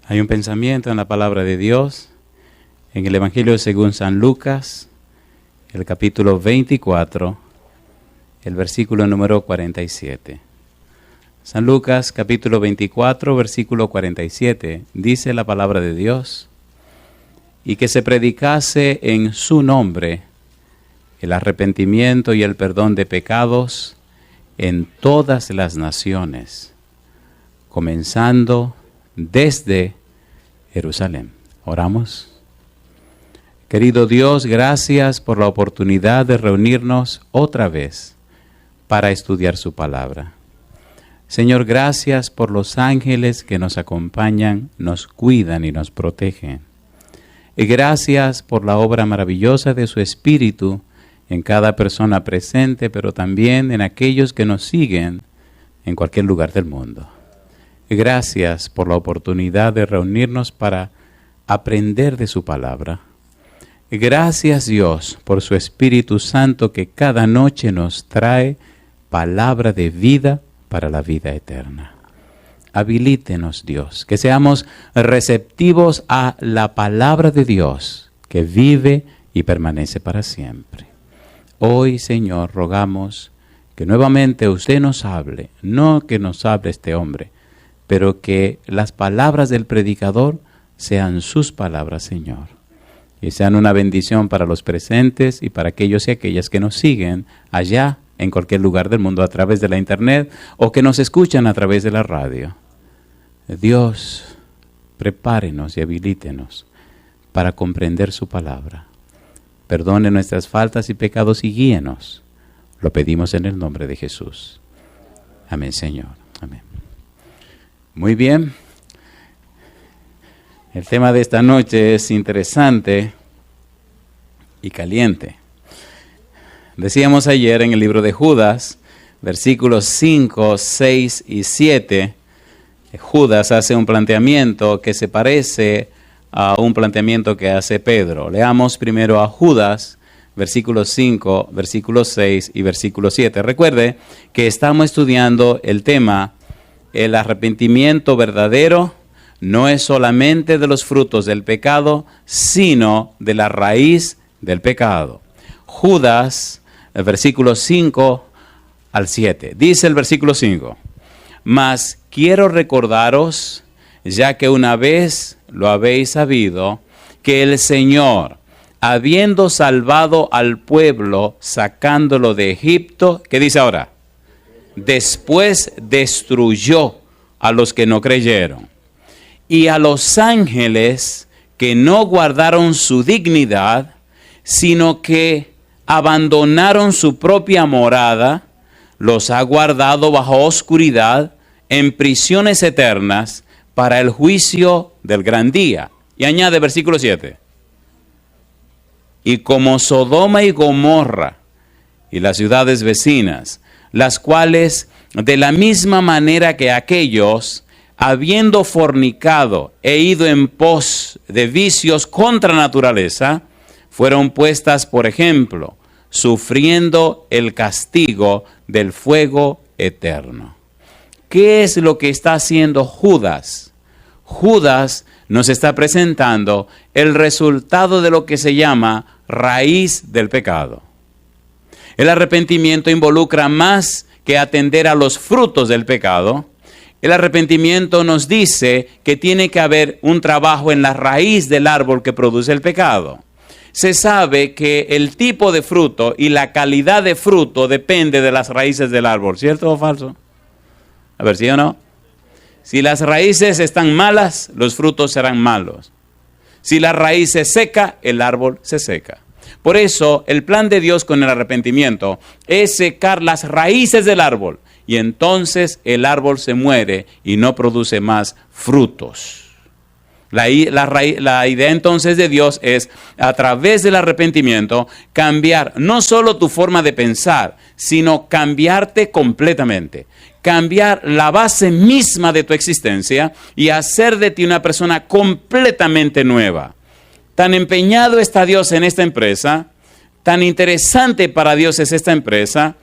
Hay un pensamiento en la palabra de Dios, en el Evangelio según San Lucas, el capítulo 24, el versículo número 47. San Lucas, capítulo 24, versículo 47, dice la palabra de Dios: y que se predicase en su nombre el arrepentimiento y el perdón de pecados en todas las naciones, comenzando desde Jerusalén. Oramos. Querido Dios, gracias por la oportunidad de reunirnos otra vez para estudiar su palabra. Señor, gracias por los ángeles que nos acompañan, nos cuidan y nos protegen. Y gracias por la obra maravillosa de su Espíritu en cada persona presente, pero también en aquellos que nos siguen en cualquier lugar del mundo. Gracias por la oportunidad de reunirnos para aprender de su palabra. Gracias, Dios, por su Espíritu Santo que cada noche nos trae palabra de vida para la vida eterna. Habilítenos, Dios, que seamos receptivos a la palabra de Dios que vive y permanece para siempre. Hoy, Señor, rogamos que nuevamente usted nos hable, no que nos hable este hombre, pero que las palabras del predicador sean sus palabras, Señor, y sean una bendición para los presentes y para aquellos y aquellas que nos siguen allá en cualquier lugar del mundo a través de la internet o que nos escuchan a través de la radio. Dios, prepárenos y habilítenos para comprender su palabra. Perdone nuestras faltas y pecados y guíenos. Lo pedimos en el nombre de Jesús. Amén, Señor. Amén. Muy bien. El tema de esta noche es interesante y caliente. Decíamos ayer en el libro de Judas, versículos 5, 6 y 7, Judas hace un planteamiento que se parece a un planteamiento que hace Pedro. Leamos primero a Judas, versículos 5, versículos 6 y versículo 7. Recuerde que estamos estudiando el tema: el arrepentimiento verdadero no es solamente de los frutos del pecado, sino de la raíz del pecado. Judas, el versículo 5 al 7. Dice el versículo 5: mas quiero recordaros, ya que una vez lo habéis sabido, que el Señor, habiendo salvado al pueblo, sacándolo de Egipto, ¿qué dice ahora? Después destruyó a los que no creyeron, y a los ángeles que no guardaron su dignidad, sino que abandonaron su propia morada, los ha guardado bajo oscuridad en prisiones eternas para el juicio del gran día. Y añade versículo 7. Y como Sodoma y Gomorra y las ciudades vecinas, las cuales de la misma manera que aquellos, habiendo fornicado e ido en pos de vicios contra naturaleza, fueron puestas por ejemplo, sufriendo el castigo del fuego eterno. ¿Qué es lo que está haciendo Judas? Judas nos está presentando el resultado de lo que se llama raíz del pecado. El arrepentimiento involucra más que atender a los frutos del pecado. El arrepentimiento nos dice que tiene que haber un trabajo en la raíz del árbol que produce el pecado. Se sabe que el tipo de fruto y la calidad de fruto depende de las raíces del árbol, ¿cierto o falso? A ver, ¿sí o no? Si las raíces están malas, los frutos serán malos. Si la raíz se seca, el árbol se seca. Por eso, el plan de Dios con el arrepentimiento es secar las raíces del árbol. Y entonces el árbol se muere y no produce más frutos. La idea entonces de Dios es, a través del arrepentimiento, cambiar no solo tu forma de pensar, sino cambiarte completamente. Cambiar la base misma de tu existencia y hacer de ti una persona completamente nueva. Tan empeñado está Dios en esta empresa, tan interesante para Dios es esta empresa,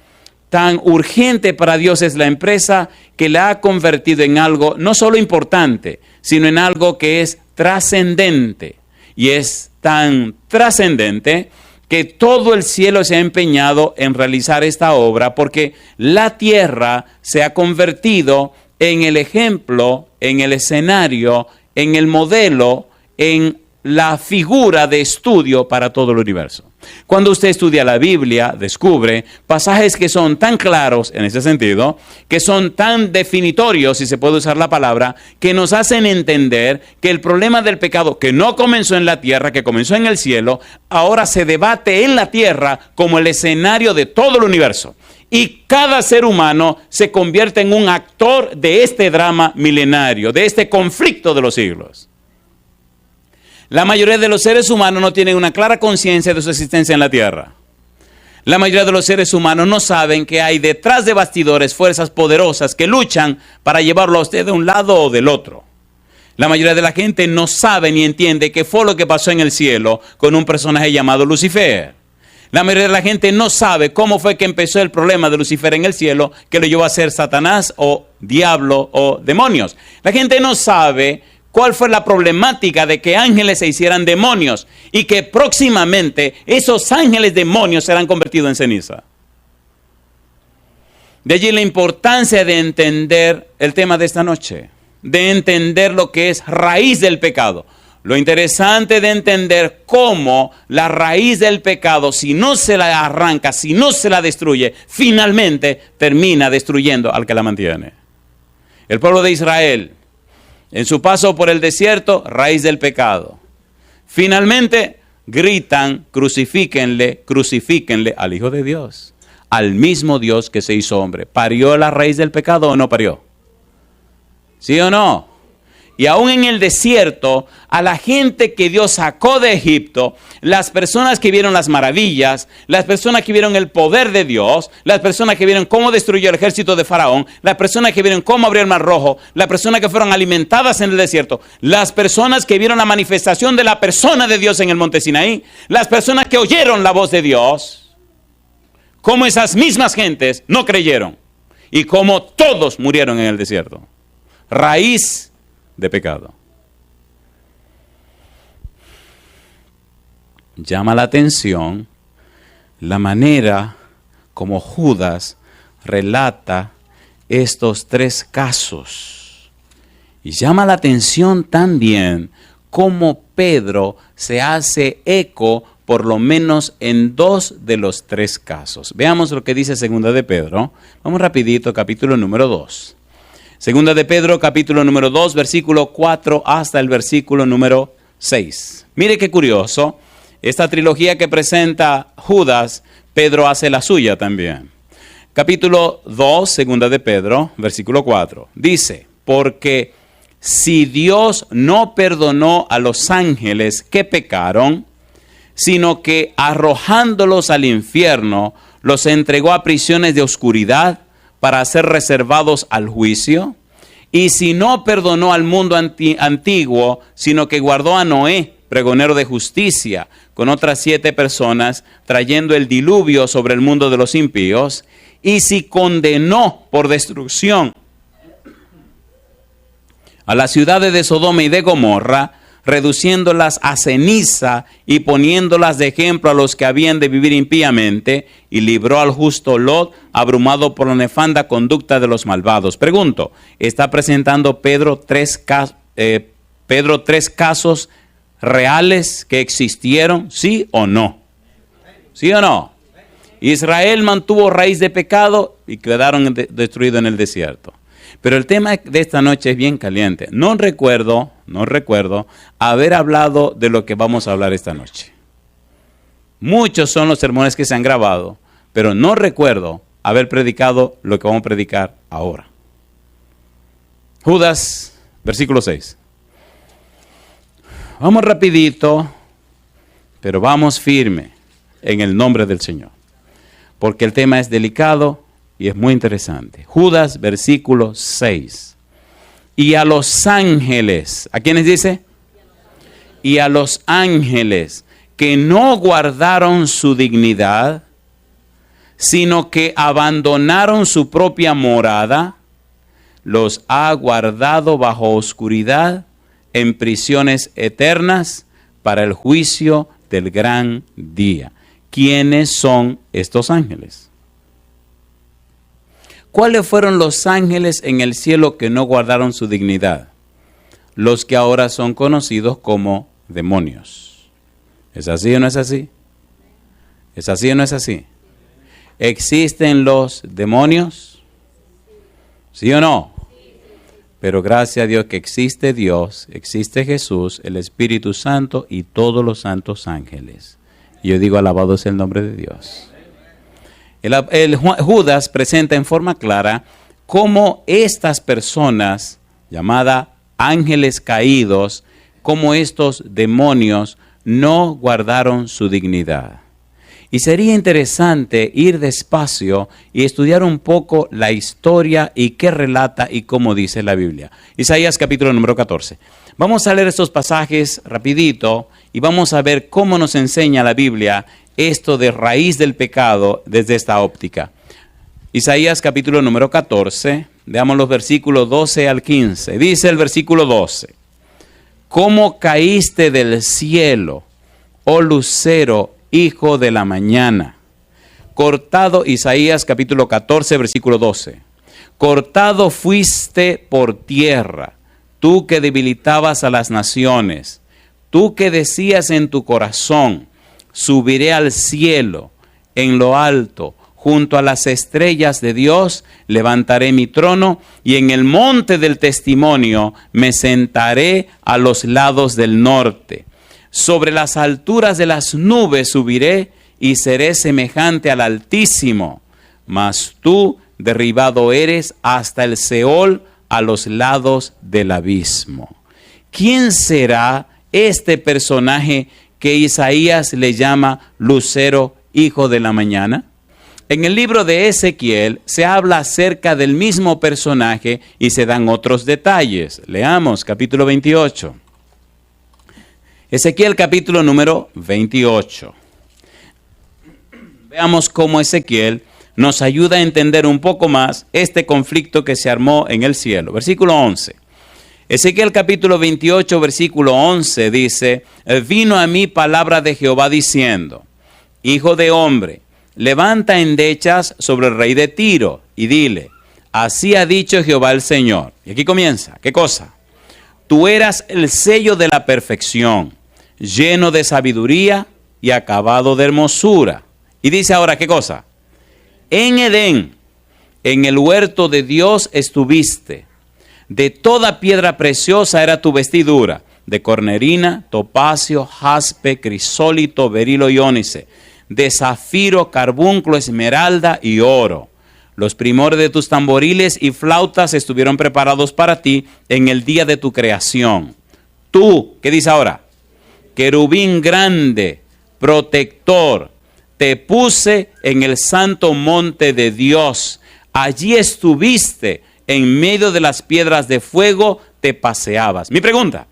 tan urgente para Dios es la empresa que la ha convertido en algo no solo importante, sino en algo que es trascendente. Y es tan trascendente que todo el cielo se ha empeñado en realizar esta obra, porque la tierra se ha convertido en el ejemplo, en el escenario, en el modelo, en la figura de estudio para todo el universo. Cuando usted estudia la Biblia, descubre pasajes que son tan claros en ese sentido, que son tan definitorios, si se puede usar la palabra, que nos hacen entender que el problema del pecado, que no comenzó en la tierra, que comenzó en el cielo, ahora se debate en la tierra como el escenario de todo el universo. Y cada ser humano se convierte en un actor de este drama milenario, de este conflicto de los siglos. La mayoría de los seres humanos no tienen una clara conciencia de su existencia en la tierra. La mayoría de los seres humanos no saben que hay detrás de bastidores fuerzas poderosas que luchan para llevarlo a usted de un lado o del otro. La mayoría de la gente no sabe ni entiende qué fue lo que pasó en el cielo con un personaje llamado Lucifer. La mayoría de la gente no sabe cómo fue que empezó el problema de Lucifer en el cielo, que lo llevó a ser Satanás o diablo o demonios. La gente no sabe cuál fue la problemática de que ángeles se hicieran demonios y que próximamente esos ángeles demonios serán convertidos en ceniza. De allí la importancia de entender el tema de esta noche, de entender lo que es raíz del pecado. Lo interesante de entender cómo la raíz del pecado, si no se la arranca, si no se la destruye, finalmente termina destruyendo al que la mantiene. El pueblo de Israel, en su paso por el desierto, raíz del pecado. Finalmente gritan, crucifíquenle, crucifíquenle al Hijo de Dios, al mismo Dios que se hizo hombre. ¿Parió la raíz del pecado o no parió? ¿Sí o no? Y aún en el desierto, a la gente que Dios sacó de Egipto, las personas que vieron las maravillas, las personas que vieron el poder de Dios, las personas que vieron cómo destruyó el ejército de Faraón, las personas que vieron cómo abrió el Mar Rojo, las personas que fueron alimentadas en el desierto, las personas que vieron la manifestación de la persona de Dios en el monte Sinaí, las personas que oyeron la voz de Dios, cómo esas mismas gentes no creyeron y cómo todos murieron en el desierto. Raíz de pecado. Llama la atención la manera como Judas relata estos tres casos. Y llama la atención también cómo Pedro se hace eco por lo menos en dos de los tres casos. Veamos lo que dice Segunda de Pedro. Vamos rapidito, capítulo número 2. Segunda de Pedro, capítulo número 2, versículo 4 hasta el versículo número 6. Mire qué curioso, esta trilogía que presenta Judas, Pedro hace la suya también. Capítulo 2, segunda de Pedro, versículo 4. Dice, porque si Dios no perdonó a los ángeles que pecaron, sino que arrojándolos al infierno, los entregó a prisiones de oscuridad, para ser reservados al juicio, y si no perdonó al mundo antiguo, sino que guardó a Noé, pregonero de justicia, con otras 7 personas, trayendo el diluvio sobre el mundo de los impíos, y si condenó por destrucción a las ciudades de Sodoma y de Gomorra, reduciéndolas a ceniza y poniéndolas de ejemplo a los que habían de vivir impíamente, y libró al justo Lot, abrumado por la nefanda conducta de los malvados. Pregunto, ¿está presentando Pedro tres casos reales que existieron? ¿Sí o no? ¿Sí o no? Israel mantuvo raíz de pecado y quedaron destruidos en el desierto. Pero el tema de esta noche es bien caliente. No recuerdo haber hablado de lo que vamos a hablar esta noche. Muchos son los sermones que se han grabado, pero no recuerdo haber predicado lo que vamos a predicar ahora. Judas, versículo 6. Vamos rapidito, pero vamos firme en el nombre del Señor, porque el tema es delicado y es muy interesante. Judas, versículo 6. Y a los ángeles, ¿a quiénes dice? Y a los ángeles que no guardaron su dignidad, sino que abandonaron su propia morada, los ha guardado bajo oscuridad en prisiones eternas para el juicio del gran día. ¿Quiénes son estos ángeles? ¿Cuáles fueron los ángeles en el cielo que no guardaron su dignidad? Los que ahora son conocidos como demonios. ¿Es así o no es así? ¿Es así o no es así? ¿Existen los demonios? ¿Sí o no? Pero gracias a Dios que existe Dios, existe Jesús, el Espíritu Santo y todos los santos ángeles. Y yo digo, alabado sea el nombre de Dios. Judas presenta en forma clara cómo estas personas, llamadas ángeles caídos, cómo estos demonios no guardaron su dignidad. Y sería interesante ir despacio y estudiar un poco la historia y qué relata y cómo dice la Biblia. Isaías capítulo número 14. Vamos a leer estos pasajes rapidito y vamos a ver cómo nos enseña la Biblia esto de raíz del pecado desde esta óptica. Isaías capítulo número 14, veamos los versículos 12 al 15. Dice el versículo 12, ¿cómo caíste del cielo, oh lucero, hijo de la mañana? Cortado, Isaías capítulo 14, versículo 12. Cortado fuiste por tierra, tú que debilitabas a las naciones, tú que decías en tu corazón, subiré al cielo, en lo alto, junto a las estrellas de Dios, levantaré mi trono, y en el monte del testimonio me sentaré a los lados del norte. Sobre las alturas de las nubes subiré, y seré semejante al Altísimo. Mas tú derribado eres hasta el Seol, a los lados del abismo. ¿Quién será este personaje que Isaías le llama lucero, hijo de la mañana? En el libro de Ezequiel se habla acerca del mismo personaje y se dan otros detalles. Leamos capítulo 28. Ezequiel capítulo número 28. Veamos cómo Ezequiel nos ayuda a entender un poco más este conflicto que se armó en el cielo. Versículo 11. Ezequiel capítulo 28, versículo 11 dice, vino a mí palabra de Jehová diciendo, hijo de hombre, levanta endechas sobre el rey de Tiro y dile, así ha dicho Jehová el Señor. Y aquí comienza, ¿qué cosa? Tú eras el sello de la perfección, lleno de sabiduría y acabado de hermosura. Y dice ahora, ¿qué cosa? En Edén, en el huerto de Dios estuviste. De toda piedra preciosa era tu vestidura, de cornerina, topacio, jaspe, crisólito, berilo y ónice, de zafiro, carbunclo, esmeralda y oro. Los primores de tus tamboriles y flautas estuvieron preparados para ti en el día de tu creación. Tú, ¿qué dice ahora? Querubín grande, protector, te puse en el santo monte de Dios. Allí estuviste. En medio de las piedras de fuego te paseabas. Mi pregunta,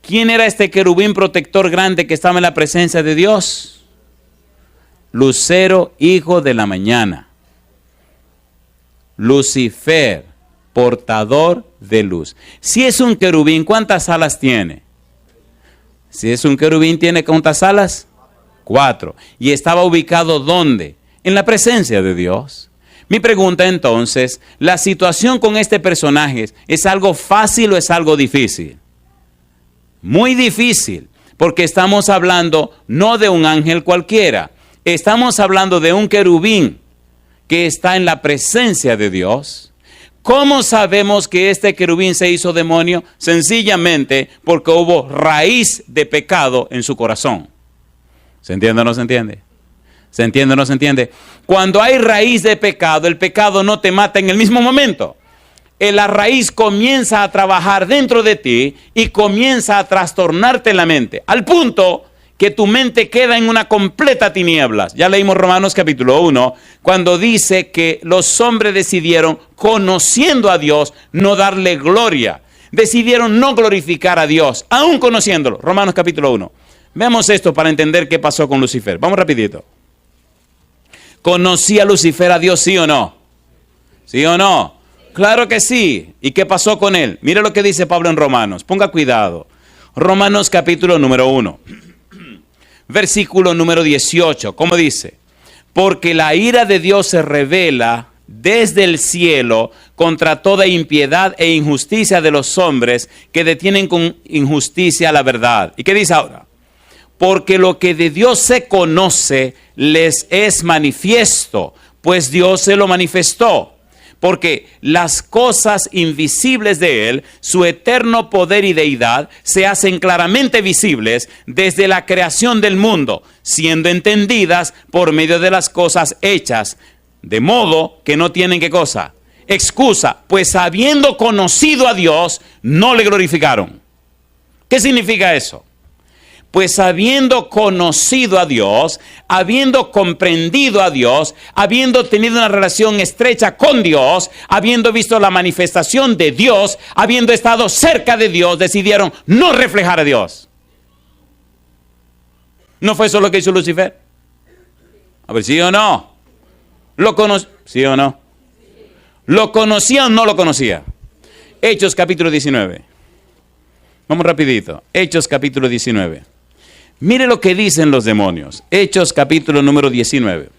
¿quién era este querubín protector grande que estaba en la presencia de Dios? Lucero, hijo de la mañana. Lucifer, portador de luz. Si es un querubín, ¿cuántas alas tiene? Si es un querubín, ¿tiene cuántas alas? 4. ¿Y estaba ubicado dónde? En la presencia de Dios. Mi pregunta entonces, ¿la situación con este personaje es algo fácil o es algo difícil? Muy difícil, porque estamos hablando no de un ángel cualquiera, estamos hablando de un querubín que está en la presencia de Dios. ¿Cómo sabemos que este querubín se hizo demonio? Sencillamente porque hubo raíz de pecado en su corazón. ¿Se entiende o no se entiende? ¿Se entiende o no se entiende? Cuando hay raíz de pecado, el pecado no te mata en el mismo momento. La raíz comienza a trabajar dentro de ti y comienza a trastornarte la mente, al punto que tu mente queda en una completa tinieblas. Ya leímos Romanos capítulo 1, cuando dice que los hombres decidieron, conociendo a Dios, no darle gloria. Decidieron no glorificar a Dios, aún conociéndolo. Romanos capítulo 1. Veamos esto para entender qué pasó con Lucifer. Vamos rapidito. ¿Conocía Lucifer a Dios, sí o no? ¿Sí o no? Claro que sí. ¿Y qué pasó con él? Mire lo que dice Pablo en Romanos. Ponga cuidado. Romanos capítulo número 1. Versículo número 18. ¿Cómo dice? Porque la ira de Dios se revela desde el cielo contra toda impiedad e injusticia de los hombres que detienen con injusticia la verdad. ¿Y qué dice ahora? Porque lo que de Dios se conoce les es manifiesto, pues Dios se lo manifestó. Porque las cosas invisibles de Él, su eterno poder y deidad, se hacen claramente visibles desde la creación del mundo, siendo entendidas por medio de las cosas hechas, de modo que no tienen ¿qué cosa? Excusa, pues habiendo conocido a Dios, no le glorificaron. ¿Qué significa eso? Pues habiendo conocido a Dios, habiendo comprendido a Dios, habiendo tenido una relación estrecha con Dios, habiendo visto la manifestación de Dios, habiendo estado cerca de Dios, decidieron no reflejar a Dios. ¿No fue eso lo que hizo Lucifer? A ver, ¿sí o no? ¿Sí o no? ¿Lo conocía o no lo conocía? Hechos capítulo 19. Vamos rapidito. Hechos capítulo 19. Mire lo que dicen los demonios. Hechos capítulo número 19.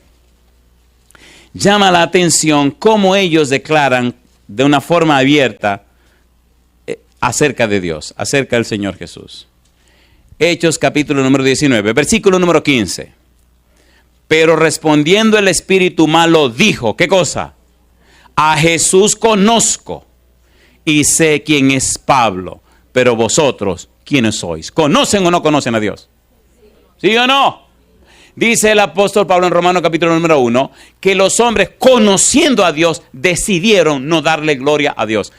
Llama la atención cómo ellos declaran de una forma abierta acerca de Dios, acerca del Señor Jesús. Hechos capítulo número 19, versículo número 15. Pero respondiendo el espíritu malo dijo, ¿qué cosa? A Jesús conozco y sé quién es Pablo, pero vosotros, ¿quiénes sois? ¿Conocen o no conocen a Dios? ¿Sí o no? Dice el apóstol Pablo en Romanos capítulo número 1, que los hombres conociendo a Dios decidieron no darle gloria a Dios.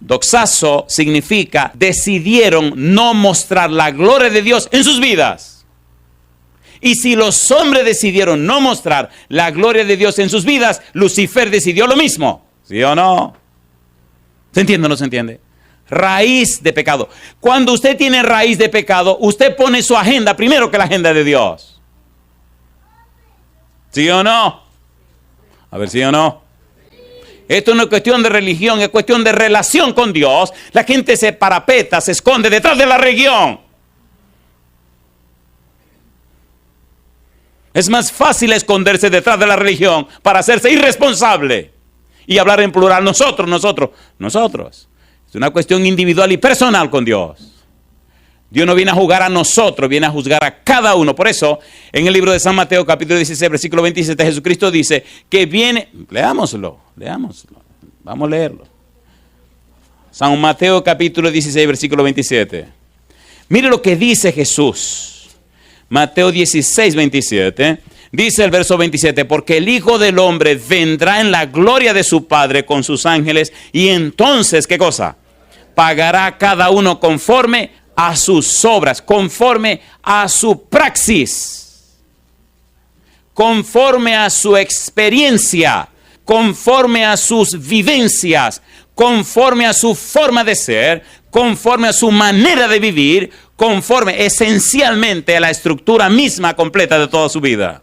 Doxazo significa decidieron no mostrar la gloria de Dios en sus vidas. Y si los hombres decidieron no mostrar la gloria de Dios en sus vidas, Lucifer decidió lo mismo. ¿Sí o no? ¿Se entiende o no se entiende? Raíz de pecado. Cuando usted tiene raíz de pecado, usted pone su agenda primero que la agenda de Dios. ¿Sí o no? A ver, ¿sí o no? Esto no es cuestión de religión, es cuestión de relación con Dios. La gente se parapeta, se esconde detrás de la religión. Es más fácil esconderse detrás de la religión para hacerse irresponsable y hablar en plural. Nosotros. Es una cuestión individual y personal con Dios. Dios no viene a juzgar a nosotros, viene a juzgar a cada uno. Por eso, en el libro de San Mateo, capítulo 16, versículo 27, Jesucristo dice que viene, leámoslo. Vamos a leerlo. San Mateo, capítulo 16, versículo 27. Mire lo que dice Jesús. Mateo 16, 27. Dice el verso 27, porque el Hijo del Hombre vendrá en la gloria de su Padre con sus ángeles y entonces, ¿qué cosa? Pagará a cada uno conforme a sus obras, conforme a su praxis, conforme a su experiencia, conforme a sus vivencias, conforme a su forma de ser, conforme a su manera de vivir, conforme esencialmente a la estructura misma completa de toda su vida.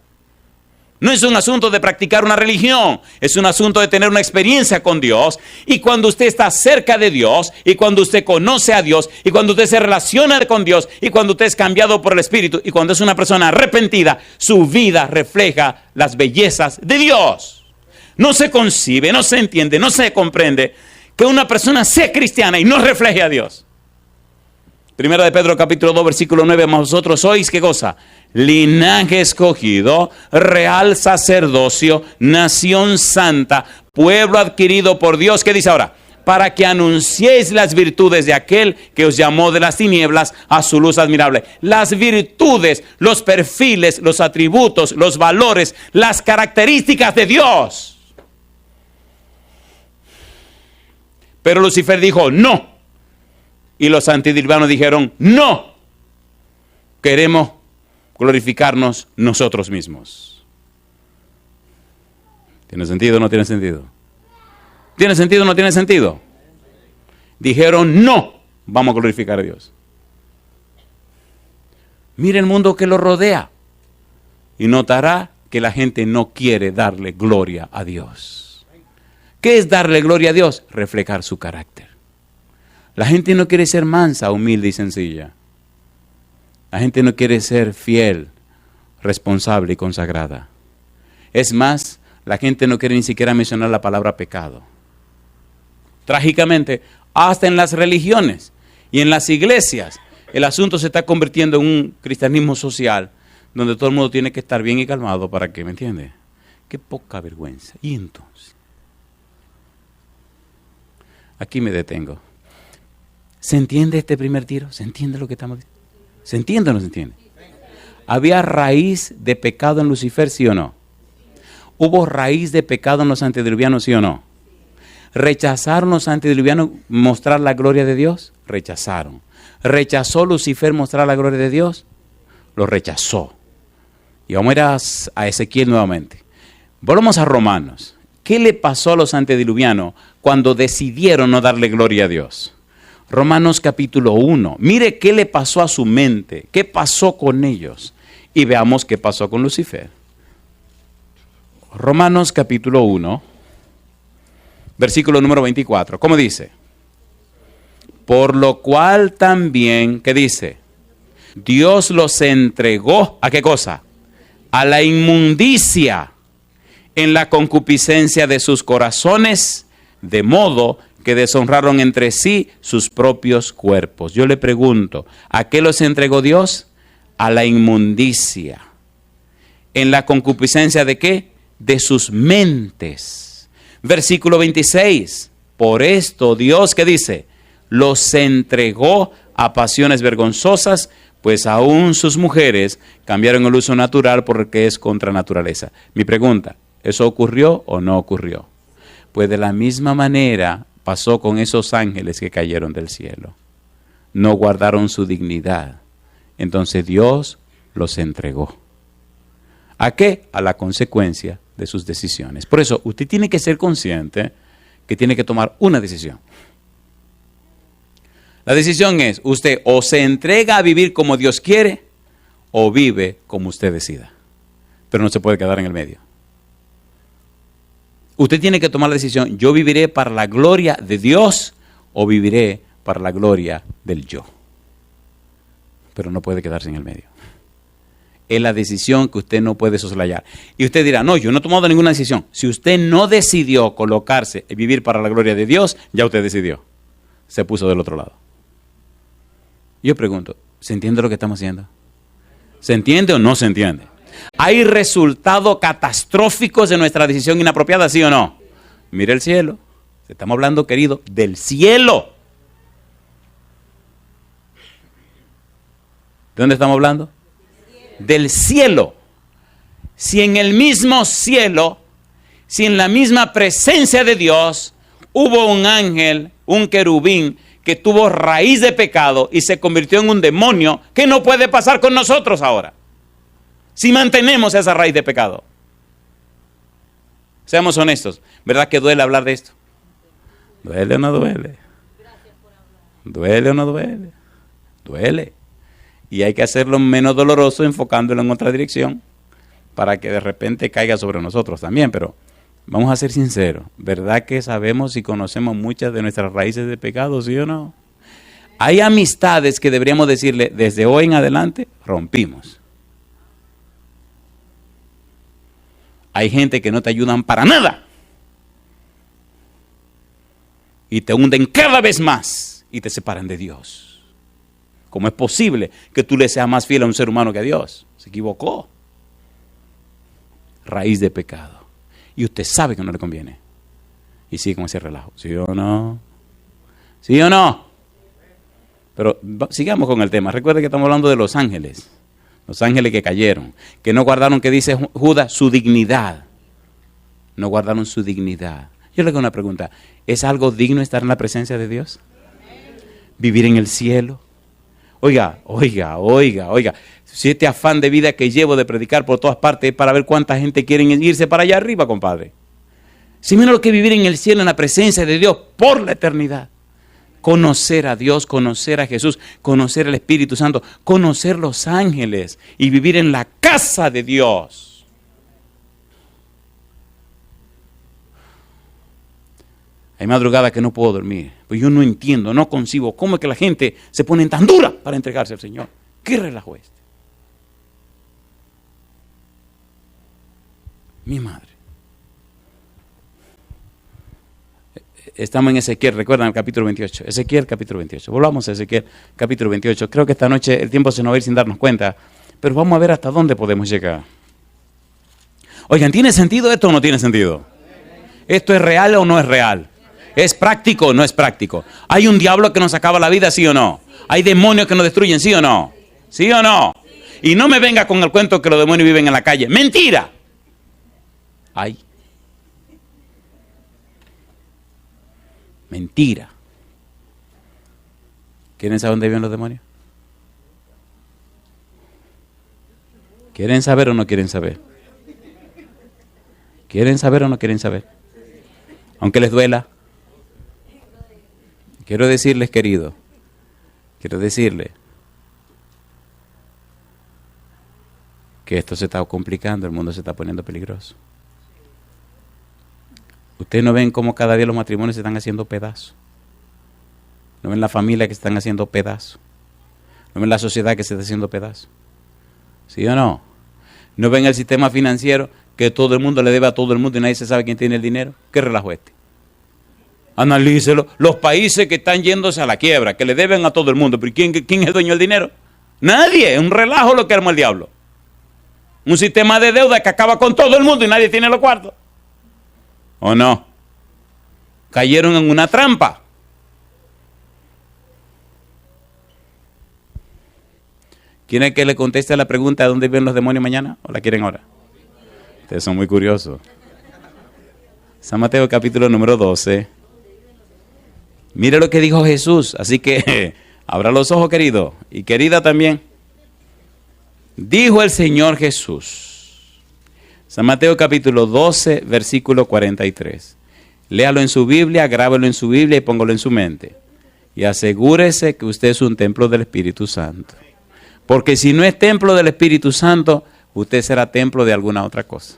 No es un asunto de practicar una religión, es un asunto de tener una experiencia con Dios. Y cuando usted está cerca de Dios, y cuando usted conoce a Dios, y cuando usted se relaciona con Dios, y cuando usted es cambiado por el Espíritu, y cuando es una persona arrepentida, su vida refleja las bellezas de Dios. No se concibe, no se entiende, no se comprende que una persona sea cristiana y no refleje a Dios. Primera de Pedro capítulo 2 versículo 9, mas vosotros sois, ¿qué cosa? Linaje escogido, real sacerdocio, nación santa, pueblo adquirido por Dios. ¿Qué dice ahora? Para que anunciéis las virtudes de aquel que os llamó de las tinieblas a su luz admirable. Las virtudes, los perfiles, los atributos, los valores, las características de Dios. Pero Lucifer dijo, no. Y los antidilvanos dijeron, no, queremos glorificarnos nosotros mismos. ¿Tiene sentido o no tiene sentido? ¿Tiene sentido o no tiene sentido? Dijeron, no, vamos a glorificar a Dios. Mire el mundo que lo rodea y notará que la gente no quiere darle gloria a Dios. ¿Qué es darle gloria a Dios? Reflejar su carácter. La gente no quiere ser mansa, humilde y sencilla. La gente no quiere ser fiel, responsable y consagrada. Es más, la gente no quiere ni siquiera mencionar la palabra pecado. Trágicamente, hasta en las religiones y en las iglesias, el asunto se está convirtiendo en un cristianismo social, donde todo el mundo tiene que estar bien y calmado para que, ¿me entiende? Qué poca vergüenza. Y entonces, aquí me detengo. ¿Se entiende este primer tiro? ¿Se entiende lo que estamos diciendo? ¿Se entiende o no se entiende? ¿Había raíz de pecado en Lucifer, sí o no? ¿Hubo raíz de pecado en los antediluvianos, sí o no? ¿Rechazaron los antediluvianos mostrar la gloria de Dios? Rechazaron. ¿Rechazó Lucifer mostrar la gloria de Dios? Lo rechazó. Y vamos a ir a Ezequiel nuevamente. Volvamos a Romanos. ¿Qué le pasó a los antediluvianos cuando decidieron no darle gloria a Dios? Romanos capítulo 1. Mire qué le pasó a su mente, qué pasó con ellos. Y veamos qué pasó con Lucifer. Romanos capítulo 1, versículo número 24. ¿Cómo dice? Por lo cual también, ¿qué dice? Dios los entregó, ¿a qué cosa? A la inmundicia en la concupiscencia de sus corazones, de modo que deshonraron entre sí sus propios cuerpos. Yo le pregunto, ¿a qué los entregó Dios? A la inmundicia. ¿En la concupiscencia de qué? De sus mentes. Versículo 26. Por esto Dios, ¿qué dice? Los entregó a pasiones vergonzosas, pues aún sus mujeres cambiaron el uso natural porque es contra naturaleza. Mi pregunta, ¿eso ocurrió o no ocurrió? Pues de la misma manera pasó con esos ángeles que cayeron del cielo. No guardaron su dignidad. Entonces Dios los entregó. ¿A qué? A la consecuencia de sus decisiones. Por eso usted tiene que ser consciente que tiene que tomar una decisión. La decisión es, usted o se entrega a vivir como Dios quiere o vive como usted decida. Pero no se puede quedar en el medio. Usted tiene que tomar la decisión, yo viviré para la gloria de Dios o viviré para la gloria del yo. Pero no puede quedarse en el medio. Es la decisión que usted no puede soslayar. Y usted dirá, no, yo no he tomado ninguna decisión. Si usted no decidió colocarse y vivir para la gloria de Dios, ya usted decidió. Se puso del otro lado. Yo pregunto, ¿se entiende lo que estamos haciendo? ¿Se entiende o no se entiende? ¿Hay resultados catastróficos de nuestra decisión inapropiada, sí o no? Mire el cielo. Estamos hablando, querido, del cielo. ¿De dónde estamos hablando? Del cielo. Si en el mismo cielo, si en la misma presencia de Dios, hubo un ángel, un querubín, que tuvo raíz de pecado y se convirtió en un demonio, ¿qué no puede pasar con nosotros ahora? Si mantenemos esa raíz de pecado. Seamos honestos, ¿verdad que duele hablar de esto? ¿Duele o no duele? ¿Duele o no duele? Duele. Y hay que hacerlo menos doloroso enfocándolo en otra dirección para que de repente caiga sobre nosotros también, pero vamos a ser sinceros, ¿verdad que sabemos y conocemos muchas de nuestras raíces de pecado, sí o no? Hay amistades que deberíamos decirle, desde hoy en adelante, rompimos. Hay gente que no te ayudan para nada. Y te hunden cada vez más y te separan de Dios. ¿Cómo es posible que tú le seas más fiel a un ser humano que a Dios? Se equivocó. Raíz de pecado. Y usted sabe que no le conviene. Y sigue con ese relajo. ¿Sí o no? ¿Sí o no? Pero sigamos con el tema. Recuerde que estamos hablando de los ángeles. Los ángeles que cayeron. Que no guardaron, que dice Judas, su dignidad. No guardaron su dignidad. Yo le hago una pregunta. ¿Es algo digno estar en la presencia de Dios? ¿Vivir en el cielo? Oiga. Si este afán de vida que llevo de predicar por todas partes es para ver cuánta gente quiere irse para allá arriba, compadre. Si menos lo que vivir en el cielo, en la presencia de Dios, por la eternidad. Conocer a Dios, conocer a Jesús, conocer al Espíritu Santo, conocer los ángeles y vivir en la casa de Dios. Hay madrugadas que no puedo dormir. Pues yo no entiendo, no concibo cómo es que la gente se pone tan dura para entregarse al Señor. ¿Qué relajo es este? Mi madre. Estamos en Ezequiel, recuerdan el capítulo 28. Ezequiel capítulo 28. Volvamos a Ezequiel capítulo 28. Creo que esta noche el tiempo se nos va a ir sin darnos cuenta, pero vamos a ver hasta dónde podemos llegar. Oigan, ¿tiene sentido esto o no tiene sentido? ¿Esto es real o no es real? ¿Es práctico o no es práctico? ¿Hay un diablo que nos acaba la vida, sí o no? ¿Hay demonios que nos destruyen, sí o no? ¿Sí o no? Y no me venga con el cuento que los demonios viven en la calle. ¡Mentira! Hay. Mentira. ¿Quieren saber dónde viven los demonios? ¿Quieren saber o no quieren saber? ¿Quieren saber o no quieren saber? Aunque les duela. Quiero decirles, querido, que esto se está complicando, el mundo se está poniendo peligroso. Ustedes no ven cómo cada día los matrimonios se están haciendo pedazos. No ven la familia que se están haciendo pedazos. No ven la sociedad que se está haciendo pedazos. ¿Sí o no? No ven el sistema financiero que todo el mundo le debe a todo el mundo y nadie se sabe quién tiene el dinero. ¿Qué relajo es este? Analícelo. Los países que están yéndose a la quiebra, que le deben a todo el mundo. ¿Pero quién es el dueño del dinero? Nadie. Es un relajo lo que armó el diablo. Un sistema de deuda que acaba con todo el mundo y nadie tiene los cuartos. ¿O no? Cayeron en una trampa. ¿Quieren que le conteste a la pregunta de dónde viven los demonios mañana? ¿O la quieren ahora? Ustedes son muy curiosos. San Mateo capítulo número 12. Mire lo que dijo Jesús. Así que abra los ojos, querido. Y querida también. Dijo el Señor Jesús. San Mateo capítulo 12, versículo 43. Léalo en su Biblia, grábalo en su Biblia y póngalo en su mente. Y asegúrese que usted es un templo del Espíritu Santo. Porque si no es templo del Espíritu Santo, usted será templo de alguna otra cosa.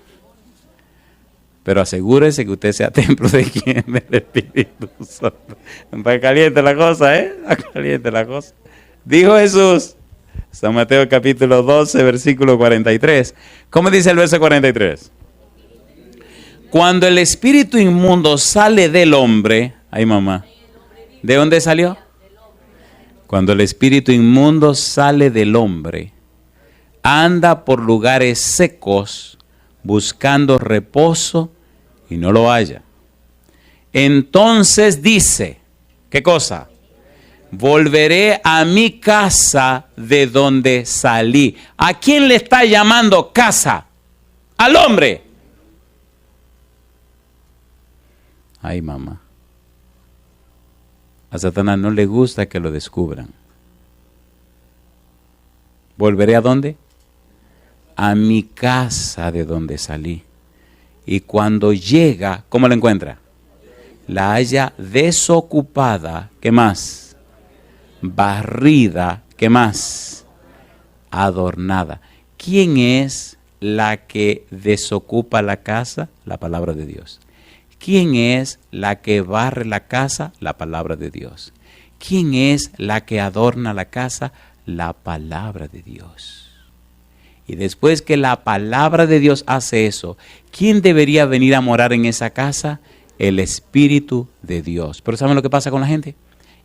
Pero asegúrese que usted sea templo de quién, del Espíritu Santo. Está caliente la cosa, ¿eh? Está caliente la cosa. Dijo Jesús, San Mateo capítulo 12, versículo 43. ¿Cómo dice el verso 43? Cuando el espíritu inmundo sale del hombre, ay mamá, ¿de dónde salió? Cuando el espíritu inmundo sale del hombre, anda por lugares secos buscando reposo y no lo halla. Entonces dice, ¿qué cosa? Volveré a mi casa de donde salí. ¿A quién le está llamando casa? Al hombre. Ay, mamá. A Satanás no le gusta que lo descubran. ¿Volveré a dónde? A mi casa de donde salí. Y cuando llega, ¿cómo la encuentra? La halla desocupada. ¿Qué más? Barrida. ¿Qué más? Adornada. ¿Quién es la que desocupa la casa? La palabra de Dios. ¿Quién es la que barre la casa? La palabra de Dios. ¿Quién es la que adorna la casa? La palabra de Dios. Y después que la palabra de Dios hace eso, ¿quién debería venir a morar en esa casa? El Espíritu de Dios. Pero ¿saben lo que pasa con la gente?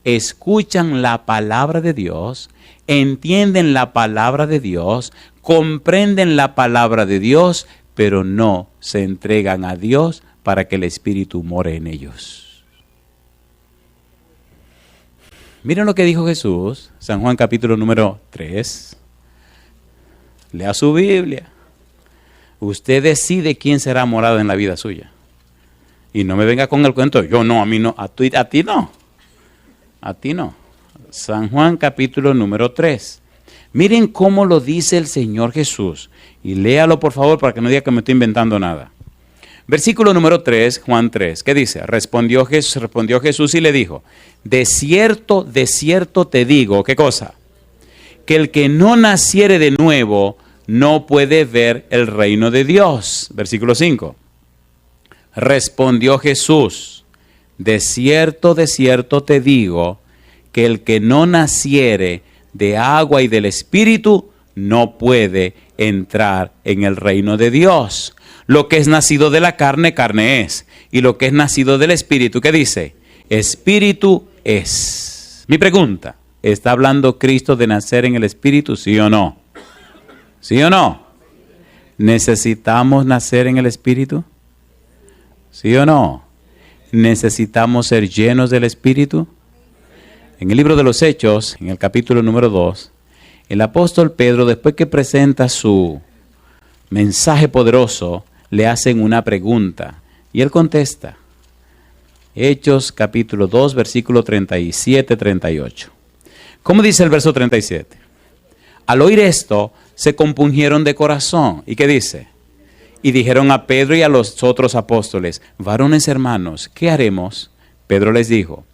Escuchan la palabra de Dios, entienden la palabra de Dios, comprenden la palabra de Dios, pero no se entregan a Dios para que el Espíritu more en ellos. Miren lo que dijo Jesús, San Juan capítulo número 3. Lea su Biblia. Usted decide quién será morado en la vida suya. Y no me venga con el cuento, yo no, a mí no, a ti no. A ti no. San Juan capítulo número 3. Miren cómo lo dice el Señor Jesús. Y léalo por favor para que no diga que me estoy inventando nada. Versículo número 3, Juan 3. ¿Qué dice? Respondió Jesús y le dijo, de cierto te digo, ¿qué cosa? Que el que no naciere de nuevo no puede ver el reino de Dios. Versículo 5. Respondió Jesús, de cierto te digo, que el que no naciere de agua y del Espíritu, no puede entrar en el reino de Dios. Lo que es nacido de la carne, carne es. Y lo que es nacido del Espíritu, ¿qué dice? Espíritu es. Mi pregunta, ¿está hablando Cristo de nacer en el Espíritu, sí o no? ¿Sí o no? ¿Necesitamos nacer en el Espíritu? ¿Sí o no? ¿Necesitamos ser llenos del Espíritu? En el libro de los Hechos, en el capítulo número 2, el apóstol Pedro, después que presenta su mensaje poderoso, le hacen una pregunta y él contesta. Hechos capítulo 2, versículo 37-38. ¿Cómo dice el verso 37? Al oír esto, se compungieron de corazón. ¿Y qué dice? Y dijeron a Pedro y a los otros apóstoles, varones hermanos, ¿qué haremos? Pedro les dijo,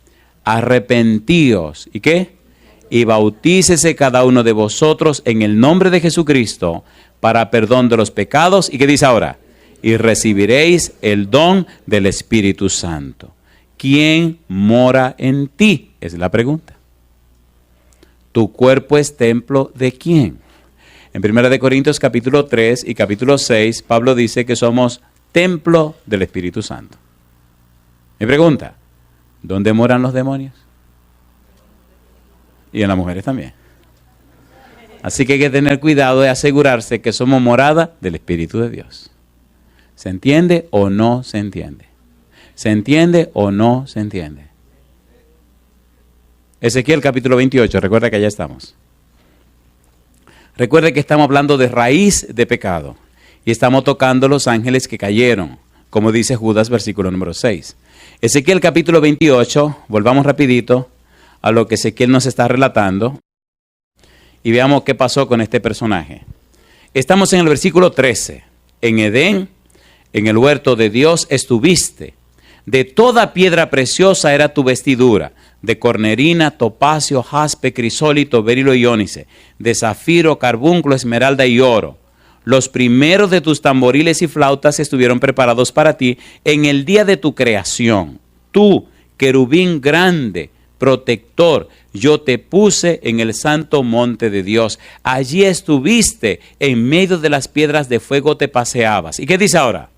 arrepentíos. ¿Y qué? Y bautícese cada uno de vosotros en el nombre de Jesucristo para perdón de los pecados. ¿Y qué dice ahora? Y recibiréis el don del Espíritu Santo. ¿Quién mora en ti? Es la pregunta. ¿Tu cuerpo es templo de quién? En 1 Corintios capítulo 3 y capítulo 6, Pablo dice que somos templo del Espíritu Santo. Mi pregunta, ¿dónde moran los demonios? Y en las mujeres también. Así que hay que tener cuidado de asegurarse que somos morada del Espíritu de Dios. ¿Se entiende o no se entiende? ¿Se entiende o no se entiende? Ezequiel capítulo 28, recuerda que allá estamos. Recuerde que estamos hablando de raíz de pecado y estamos tocando los ángeles que cayeron, como dice Judas versículo número 6. Ezequiel capítulo 28, volvamos rapidito a lo que Ezequiel nos está relatando y veamos qué pasó con este personaje. Estamos en el versículo 13. En Edén, en el huerto de Dios estuviste. De toda piedra preciosa era tu vestidura, de cornerina, topacio, jaspe, crisólito, berilo y ónice, de zafiro, carbunclo, esmeralda y oro. Los primeros de tus tamboriles y flautas estuvieron preparados para ti en el día de tu creación. Tú, querubín grande, protector, yo te puse en el santo monte de Dios. Allí estuviste, en medio de las piedras de fuego te paseabas. ¿Y qué dice ahora?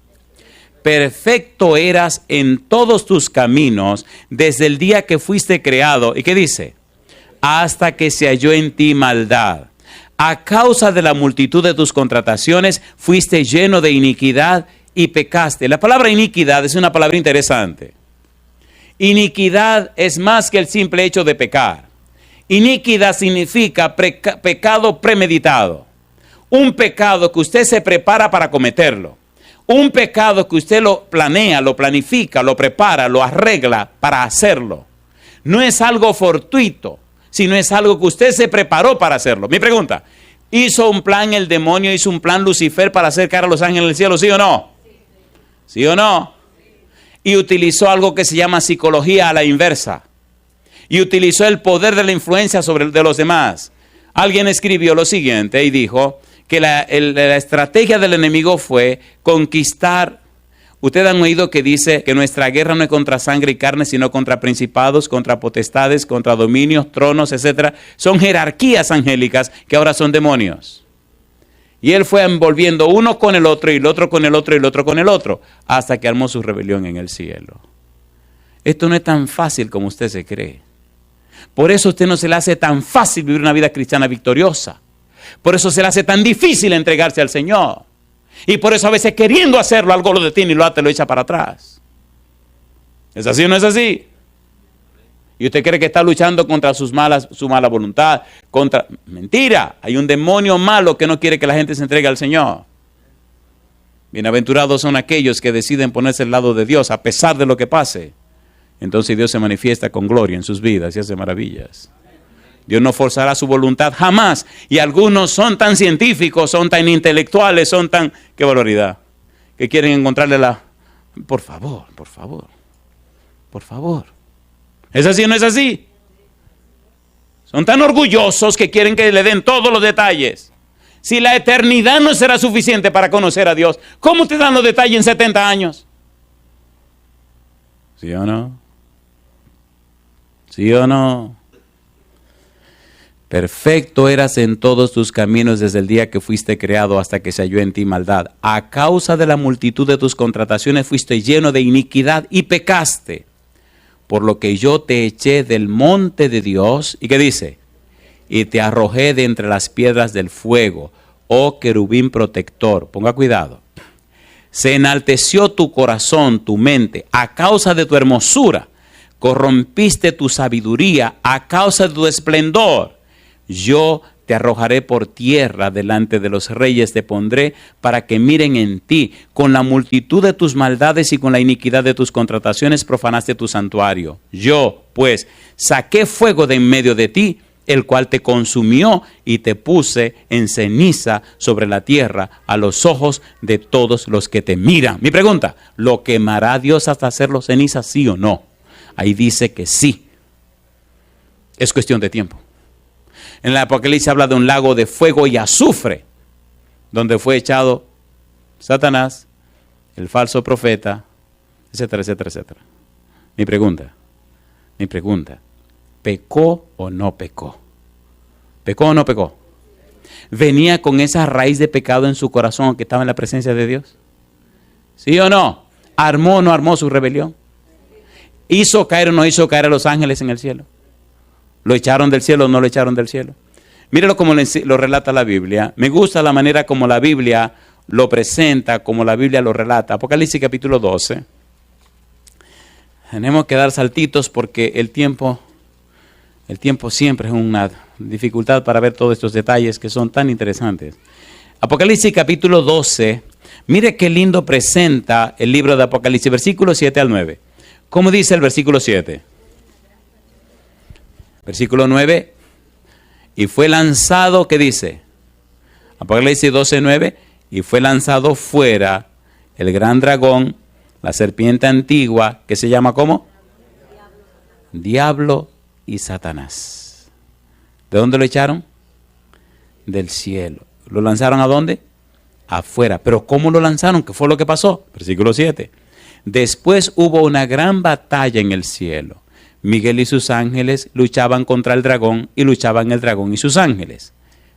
Perfecto eras en todos tus caminos desde el día que fuiste creado. ¿Y qué dice? Hasta que se halló en ti maldad. A causa de la multitud de tus contrataciones fuiste lleno de iniquidad y pecaste. La palabra iniquidad es una palabra interesante. Iniquidad es más que el simple hecho de pecar. Iniquidad significa pecado premeditado. Un pecado que usted se prepara para cometerlo. Un pecado que usted lo planea, lo planifica, lo prepara, lo arregla para hacerlo. No es algo fortuito, sino es algo que usted se preparó para hacerlo. Mi pregunta, ¿hizo un plan el demonio, hizo un plan Lucifer para hacer caer a los ángeles del cielo, sí o no? ¿Sí o no? Y utilizó algo que se llama psicología a la inversa. Y utilizó el poder de la influencia de los demás. Alguien escribió lo siguiente y dijo que la estrategia del enemigo fue conquistar. Ustedes han oído que dice que nuestra guerra no es contra sangre y carne, sino contra principados, contra potestades, contra dominios, tronos, etc. Son jerarquías angélicas que ahora son demonios. Y él fue envolviendo uno con el otro, y el otro con el otro, y el otro con el otro, hasta que armó su rebelión en el cielo. Esto no es tan fácil como usted se cree. Por eso a usted no se le hace tan fácil vivir una vida cristiana victoriosa. Por eso se le hace tan difícil entregarse al Señor. Y por eso a veces queriendo hacerlo, algo lo detiene y lo echa para atrás. ¿Es así o no es así? Y usted cree que está luchando contra su mala voluntad. Mentira, hay un demonio malo que no quiere que la gente se entregue al Señor. Bienaventurados son aquellos que deciden ponerse al lado de Dios a pesar de lo que pase. Entonces Dios se manifiesta con gloria en sus vidas y hace maravillas. Dios no forzará su voluntad jamás. Y algunos son tan científicos, son tan intelectuales, son tan... ¡Qué barbaridad! Que quieren encontrarle la... Por favor, por favor, por favor. ¿Es así o no es así? Son tan orgullosos que quieren que le den todos los detalles. Si la eternidad no será suficiente para conocer a Dios, ¿cómo te dan los detalles en 70 años? ¿Sí o no? ¿Sí o no? Perfecto eras en todos tus caminos desde el día que fuiste creado hasta que se halló en ti maldad. A causa de la multitud de tus contrataciones fuiste lleno de iniquidad y pecaste. Por lo que yo te eché del monte de Dios. ¿Y qué dice? Y te arrojé de entre las piedras del fuego, oh querubín protector. Ponga cuidado. Se enalteció tu corazón, tu mente, a causa de tu hermosura. Corrompiste tu sabiduría a causa de tu esplendor. Yo te arrojaré por tierra, delante de los reyes te pondré para que miren en ti. Con la multitud de tus maldades y con la iniquidad de tus contrataciones profanaste tu santuario. Yo, pues, saqué fuego de en medio de ti, el cual te consumió y te puse en ceniza sobre la tierra a los ojos de todos los que te miran. Mi pregunta, ¿lo quemará Dios hasta hacerlo ceniza, sí o no? Ahí dice que sí. Es cuestión de tiempo. En el Apocalipsis habla de un lago de fuego y azufre, donde fue echado Satanás, el falso profeta, etcétera, etcétera, etcétera. Mi pregunta, ¿pecó o no pecó? ¿Pecó o no pecó? ¿Venía con esa raíz de pecado en su corazón que estaba en la presencia de Dios? ¿Sí o no? ¿Armó o no armó su rebelión? ¿Hizo caer o no hizo caer a los ángeles en el cielo? ¿Lo echaron del cielo o no lo echaron del cielo? Míralo como lo relata la Biblia. Me gusta la manera como la Biblia lo presenta, como la Biblia lo relata. Apocalipsis capítulo 12. Tenemos que dar saltitos porque el tiempo siempre es una dificultad para ver todos estos detalles que son tan interesantes. Apocalipsis capítulo 12. Mire qué lindo presenta el libro de Apocalipsis, versículos 7 al 9. ¿Cómo dice el versículo 7? Versículo 9, y fue lanzado, ¿qué dice? Apocalipsis 12, 9, y fue lanzado fuera el gran dragón, la serpiente antigua, que se llama ¿cómo? Diablo y Satanás. ¿De dónde lo echaron? Del cielo. ¿Lo lanzaron a dónde? Afuera. ¿Pero cómo lo lanzaron? ¿Qué fue lo que pasó? Versículo 7. Después hubo una gran batalla en el cielo. Miguel y sus ángeles luchaban contra el dragón y luchaban el dragón y sus ángeles,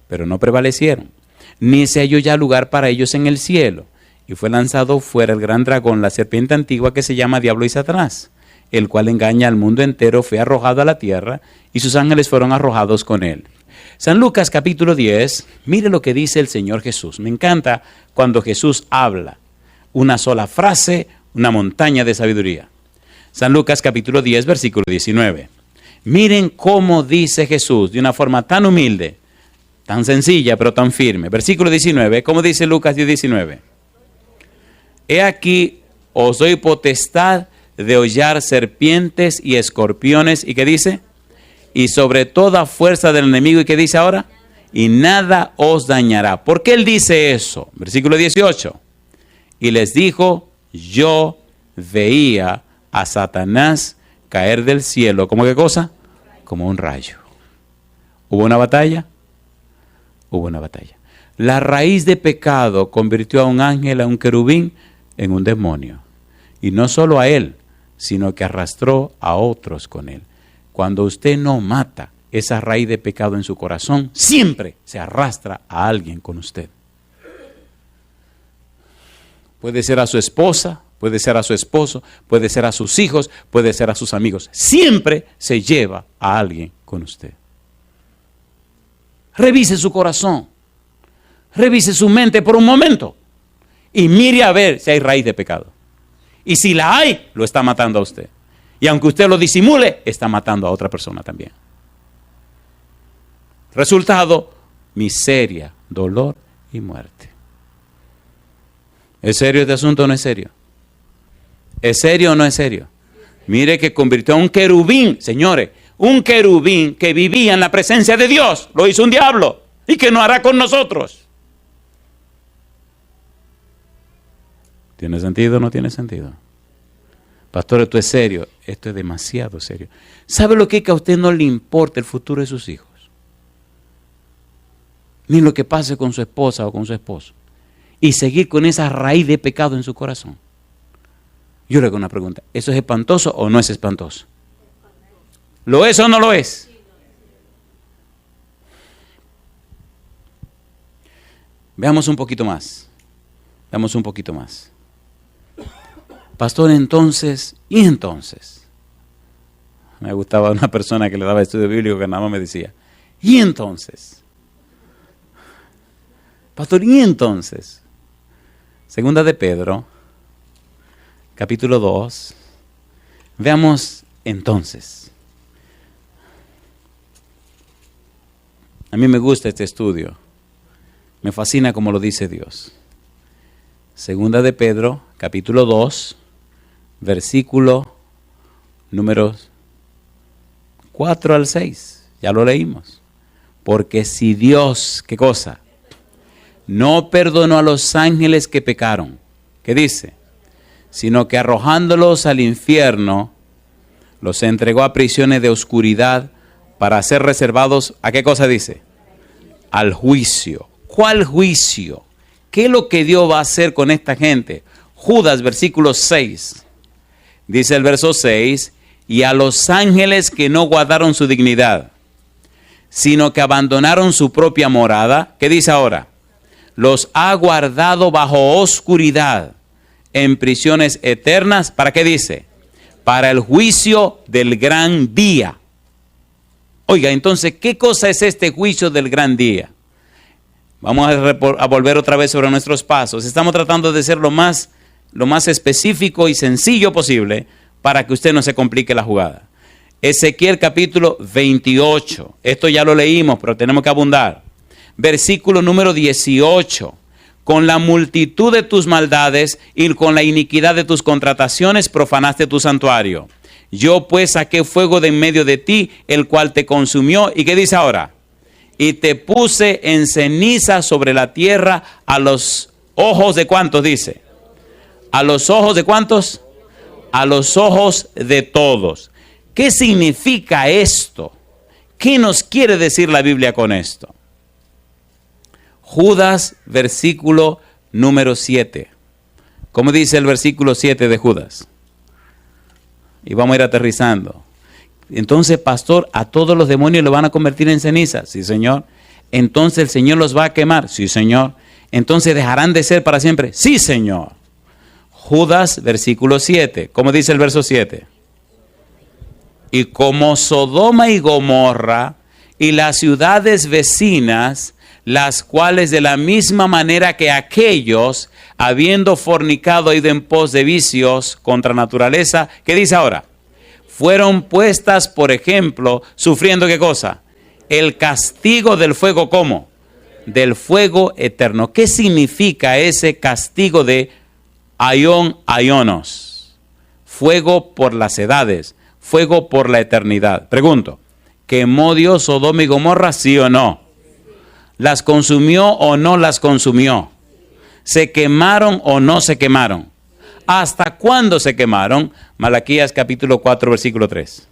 pero no prevalecieron, ni se halló ya lugar para ellos en el cielo. Y fue lanzado fuera el gran dragón, la serpiente antigua que se llama Diablo y Satanás, el cual engaña al mundo entero, fue arrojado a la tierra y sus ángeles fueron arrojados con él. San Lucas capítulo 10, mire lo que dice el Señor Jesús. Me encanta cuando Jesús habla, una sola frase, una montaña de sabiduría. San Lucas capítulo 10, versículo 19. Miren cómo dice Jesús de una forma tan humilde, tan sencilla, pero tan firme. Versículo 19, ¿cómo dice Lucas 10, 19? He aquí, os doy potestad de hollar serpientes y escorpiones. ¿Y qué dice? Y sobre toda fuerza del enemigo. ¿Y qué dice ahora? Y nada os dañará. ¿Por qué él dice eso? Versículo 18. Y les dijo, yo veía a Satanás caer del cielo. ¿Cómo qué cosa? Como un rayo. ¿Hubo una batalla? Hubo una batalla. La raíz de pecado convirtió a un ángel, a un querubín, en un demonio. Y no solo a él, sino que arrastró a otros con él. Cuando usted no mata esa raíz de pecado en su corazón, siempre se arrastra a alguien con usted. Puede ser a su esposa, puede ser a su esposo, puede ser a sus hijos, puede ser a sus amigos. Siempre se lleva a alguien con usted. Revise su corazón, revise su mente por un momento y mire a ver si hay raíz de pecado. Y si la hay, lo está matando a usted. Y aunque usted lo disimule, está matando a otra persona también. Resultado, miseria, dolor y muerte. ¿Es serio este asunto o no es serio? ¿Es serio o no es serio? Mire que convirtió a un querubín, señores, un querubín que vivía en la presencia de Dios, lo hizo un diablo. ¿Y qué no hará con nosotros? ¿Tiene sentido o no tiene sentido? Pastor, esto es serio. Esto es demasiado serio. ¿Sabe lo que es que a usted no le importa el futuro de sus hijos? Ni lo que pase con su esposa o con su esposo. Y seguir con esa raíz de pecado en su corazón. Yo le hago una pregunta. ¿Eso es espantoso o no es espantoso? ¿Lo es o no lo es? Veamos un poquito más. Veamos un poquito más. Pastor, entonces, ¿y entonces? Me gustaba una persona que le daba estudio bíblico que nada más me decía, ¿y entonces? Pastor, ¿y entonces? Segunda de Pedro, capítulo 2. Veamos entonces. A mí me gusta este estudio. Me fascina como lo dice Dios. Segunda de Pedro, capítulo 2, versículo números 4 al 6. Ya lo leímos. Porque si Dios, ¿qué cosa? No perdonó a los ángeles que pecaron. ¿Qué dice? Sino que arrojándolos al infierno, los entregó a prisiones de oscuridad para ser reservados, ¿a qué cosa dice? Al juicio. ¿Cuál juicio? ¿Qué es lo que Dios va a hacer con esta gente? Judas, versículo 6. Dice el verso 6, y a los ángeles que no guardaron su dignidad, sino que abandonaron su propia morada, ¿qué dice ahora? Los ha guardado bajo oscuridad, en prisiones eternas, ¿para qué dice? Para el juicio del gran día. Oiga, entonces, ¿qué cosa es este juicio del gran día? Vamos a volver otra vez sobre nuestros pasos. Estamos tratando de ser lo más específico y sencillo posible para que usted no se complique la jugada. Ezequiel capítulo 28. Esto ya lo leímos, pero tenemos que abundar. Versículo número 18. Con la multitud de tus maldades y con la iniquidad de tus contrataciones profanaste tu santuario. Yo pues saqué fuego de en medio de ti, el cual te consumió. ¿Y qué dice ahora? Y te puse en ceniza sobre la tierra a los ojos de ¿cuántos dice? ¿A los ojos de cuántos? A los ojos de todos. ¿Qué significa esto? ¿Qué nos quiere decir la Biblia con esto? Judas, versículo número 7. ¿Cómo dice el versículo 7 de Judas? Y vamos a ir aterrizando. Entonces, pastor, ¿a todos los demonios lo van a convertir en ceniza? Sí, Señor. Entonces, ¿el Señor los va a quemar? Sí, Señor. Entonces, ¿dejarán de ser para siempre? Sí, Señor. Judas, versículo 7. ¿Cómo dice el verso 7? Y como Sodoma y Gomorra y las ciudades vecinas, las cuales de la misma manera que aquellos, habiendo fornicado, ido en pos de vicios contra naturaleza, ¿qué dice ahora? Fueron puestas, por ejemplo, sufriendo ¿qué cosa? El castigo del fuego, ¿cómo? Del fuego eterno. ¿Qué significa ese castigo de aionos? Fuego por las edades, fuego por la eternidad. Pregunto, ¿quemó Dios Sodoma y Gomorra, sí o no? ¿Las consumió o no las consumió? ¿Se quemaron o no se quemaron? ¿Hasta cuándo se quemaron? Malaquías capítulo 4, versículo 3.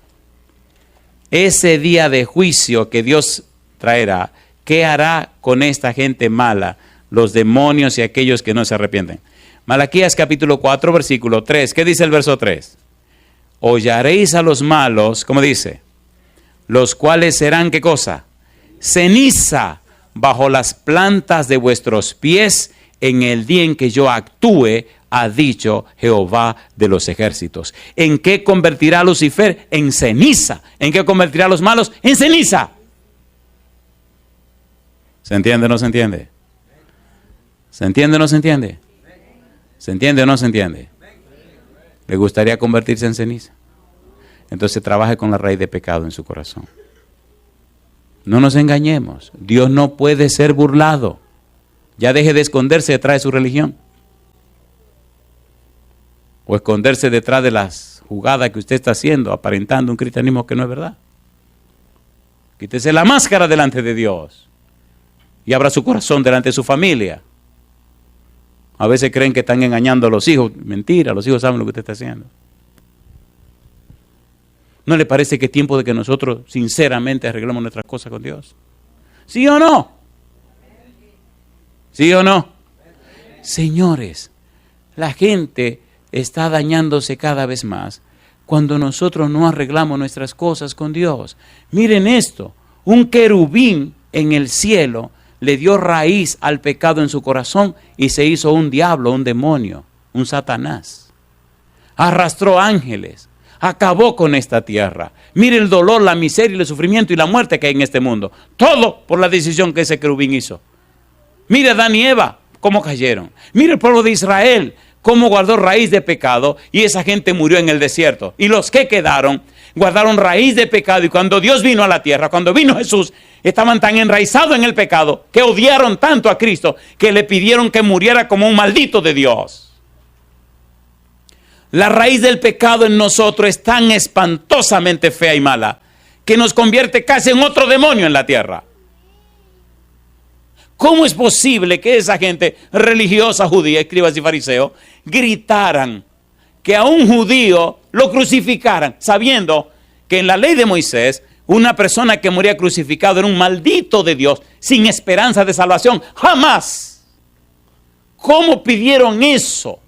Ese día de juicio que Dios traerá, ¿qué hará con esta gente mala, los demonios y aquellos que no se arrepienten? Malaquías capítulo 4, versículo 3. ¿Qué dice el verso 3? Hollaréis a los malos, ¿cómo dice? Los cuales serán, ¿qué cosa? Ceniza bajo las plantas de vuestros pies en el día en que yo actúe, ha dicho Jehová de los ejércitos. ¿En qué convertirá a Lucifer? En ceniza. ¿En qué convertirá a los malos? En ceniza. ¿Se entiende o no se entiende? ¿Se entiende o no se entiende? ¿Se entiende o no se entiende? ¿Le gustaría convertirse en ceniza? Entonces trabaje con la raíz de pecado en su corazón. No nos engañemos. Dios no puede ser burlado. Ya deje de esconderse detrás de su religión. O esconderse detrás de las jugadas que usted está haciendo, aparentando un cristianismo que no es verdad. Quítese la máscara delante de Dios. Y abra su corazón delante de su familia. A veces creen que están engañando a los hijos. Mentira, los hijos saben lo que usted está haciendo. ¿No le parece que es tiempo de que nosotros sinceramente arreglemos nuestras cosas con Dios? ¿Sí o no? ¿Sí o no? Señores, la gente está dañándose cada vez más cuando nosotros no arreglamos nuestras cosas con Dios. Miren esto, un querubín en el cielo le dio raíz al pecado en su corazón y se hizo un diablo, un demonio, un Satanás. Arrastró ángeles, acabó con esta tierra. Mire el dolor, la miseria, el sufrimiento y la muerte que hay en este mundo. Todo por la decisión que ese querubín hizo. Mire Adán y Eva, cómo cayeron. Mire el pueblo de Israel, cómo guardó raíz de pecado y esa gente murió en el desierto. Y los que quedaron guardaron raíz de pecado y cuando Dios vino a la tierra, cuando vino Jesús, estaban tan enraizados en el pecado que odiaron tanto a Cristo que le pidieron que muriera como un maldito de Dios. La raíz del pecado en nosotros es tan espantosamente fea y mala que nos convierte casi en otro demonio en la tierra. ¿Cómo es posible que esa gente religiosa judía, escribas y fariseos, gritaran que a un judío lo crucificaran, sabiendo que en la ley de Moisés, una persona que moría crucificado era un maldito de Dios, sin esperanza de salvación? ¡Jamás! ¿Cómo pidieron eso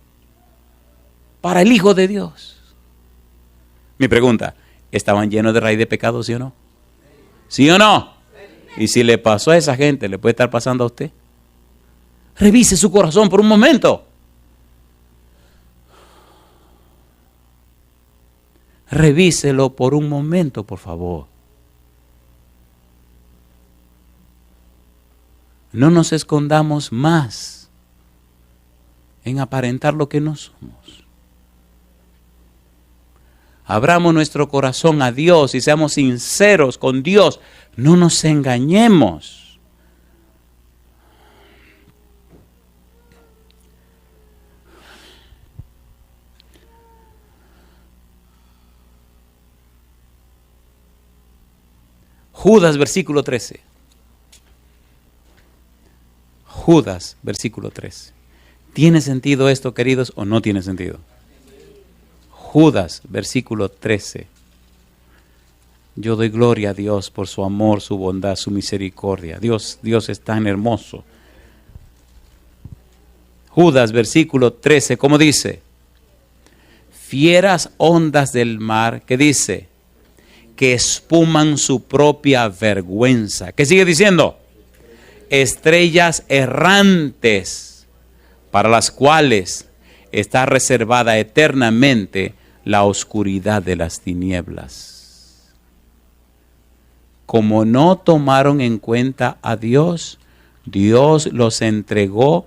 para el Hijo de Dios? Mi pregunta, ¿estaban llenos de raíz de pecado, sí o no? ¿Sí o no? Y si le pasó a esa gente, ¿le puede estar pasando a usted? Revise su corazón por un momento. Revíselo por un momento, por favor. No nos escondamos más en aparentar lo que no somos. Abramos nuestro corazón a Dios y seamos sinceros con Dios. No nos engañemos. Judas, versículo 13. Judas, versículo 13. ¿Tiene sentido esto, queridos, o no tiene sentido? Judas, versículo 13. Yo doy gloria a Dios por su amor, su bondad, su misericordia. Dios es tan hermoso. Judas, versículo 13, ¿cómo dice? Fieras ondas del mar, ¿qué dice? Que espuman su propia vergüenza. ¿Qué sigue diciendo? Estrellas errantes, para las cuales está reservada eternamente la oscuridad de las tinieblas. Como no tomaron en cuenta a Dios, Dios los entregó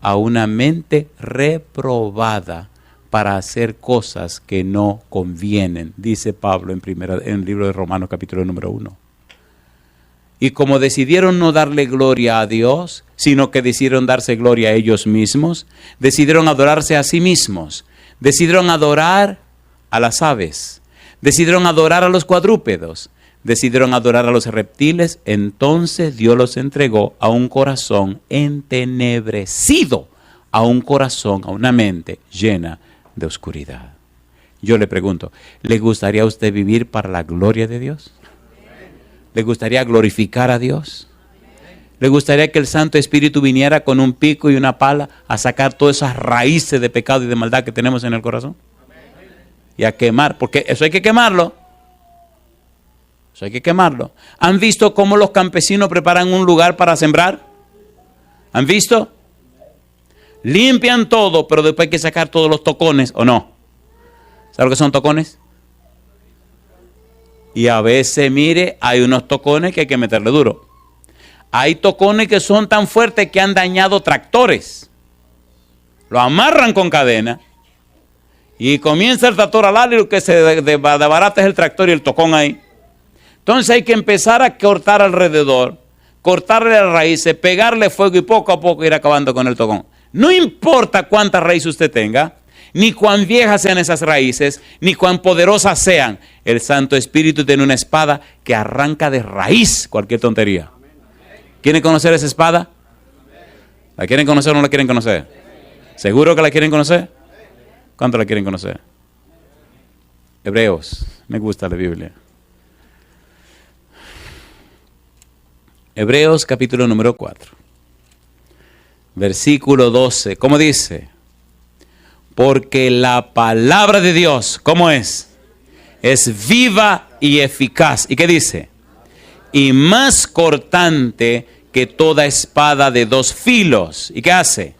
a una mente reprobada para hacer cosas que no convienen, dice Pablo en el libro de Romanos capítulo número 1. Y como decidieron no darle gloria a Dios, sino que decidieron darse gloria a ellos mismos, decidieron adorarse a sí mismos, decidieron adorar a las aves, decidieron adorar a los cuadrúpedos, decidieron adorar a los reptiles. Entonces Dios los entregó a un corazón entenebrecido, a un corazón, a una mente llena de oscuridad. Yo le pregunto, ¿le gustaría a usted vivir para la gloria de Dios? ¿Le gustaría glorificar a Dios? ¿Le gustaría que el Santo Espíritu viniera con un pico y una pala a sacar todas esas raíces de pecado y de maldad que tenemos en el corazón? Y a quemar, porque eso hay que quemarlo. Eso hay que quemarlo. ¿Han visto cómo los campesinos preparan un lugar para sembrar? ¿Han visto? Limpian todo, pero después hay que sacar todos los tocones, ¿o no? ¿Sabe lo que son tocones? Y a veces, mire, hay unos tocones que hay que meterle duro. Hay tocones que son tan fuertes que han dañado tractores. Lo amarran con cadena y comienza el tractor a darle, lo que se desbarata es el tractor y el tocón ahí. Entonces hay que empezar a cortar alrededor, cortarle las raíces, pegarle fuego y poco a poco ir acabando con el tocón. No importa cuántas raíces usted tenga, ni cuán viejas sean esas raíces, ni cuán poderosas sean. El Santo Espíritu tiene una espada que arranca de raíz cualquier tontería. ¿Quieren conocer esa espada? ¿La quieren conocer o no la quieren conocer? ¿Seguro que la quieren conocer? ¿Cuánto la quieren conocer? Hebreos, me gusta la Biblia. Hebreos capítulo número 4. Versículo 12, ¿cómo dice? Porque la palabra de Dios, ¿cómo es? Es viva y eficaz. ¿Y qué dice? Y más cortante que toda espada de dos filos. ¿Y qué hace?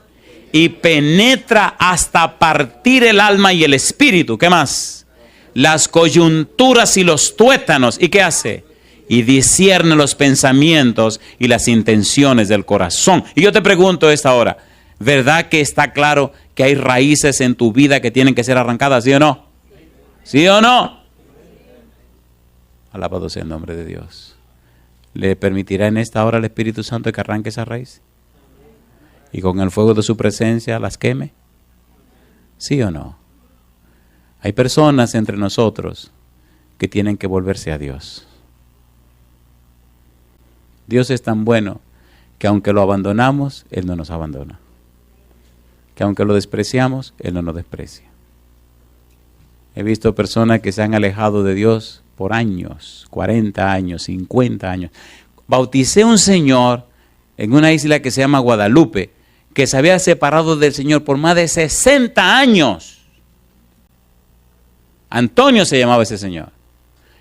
Y penetra hasta partir el alma y el espíritu. ¿Qué más? Las coyunturas y los tuétanos. ¿Y qué hace? Y discierne los pensamientos y las intenciones del corazón. Y yo te pregunto esta hora, ¿verdad que está claro que hay raíces en tu vida que tienen que ser arrancadas? ¿Sí o no? ¿Sí o no? Alabado sea el nombre de Dios. ¿Le permitirá en esta hora al Espíritu Santo que arranque esa raíz? ¿Y con el fuego de su presencia las queme? ¿Sí o no? Hay personas entre nosotros que tienen que volverse a Dios. Dios es tan bueno que aunque lo abandonamos, Él no nos abandona. Que aunque lo despreciamos, Él no nos desprecia. He visto personas que se han alejado de Dios por años, 40 años, 50 años. Bauticé a un señor en una isla que se llama Guadalupe, que se había separado del Señor por más de 60 años. Antonio se llamaba ese señor.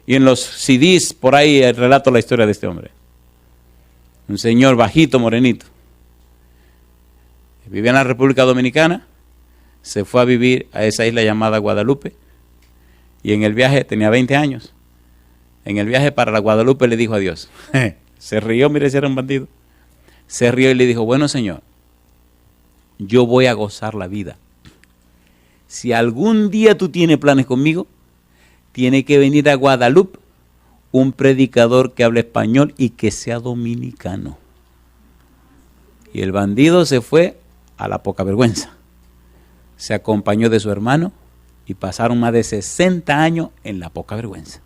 Y en los CDs por ahí relato la historia de este hombre. Un señor bajito, morenito. Vivía en la República Dominicana, se fue a vivir a esa isla llamada Guadalupe, y en el viaje, tenía 20 años, en el viaje para la Guadalupe le dijo a Dios, se rió, mire si era un bandido, se rió y le dijo, bueno Señor, yo voy a gozar la vida. Si algún día tú tienes planes conmigo, tiene que venir a Guadalupe un predicador que hable español y que sea dominicano. Y el bandido se fue a la poca vergüenza. Se acompañó de su hermano y pasaron más de 60 años en la poca vergüenza.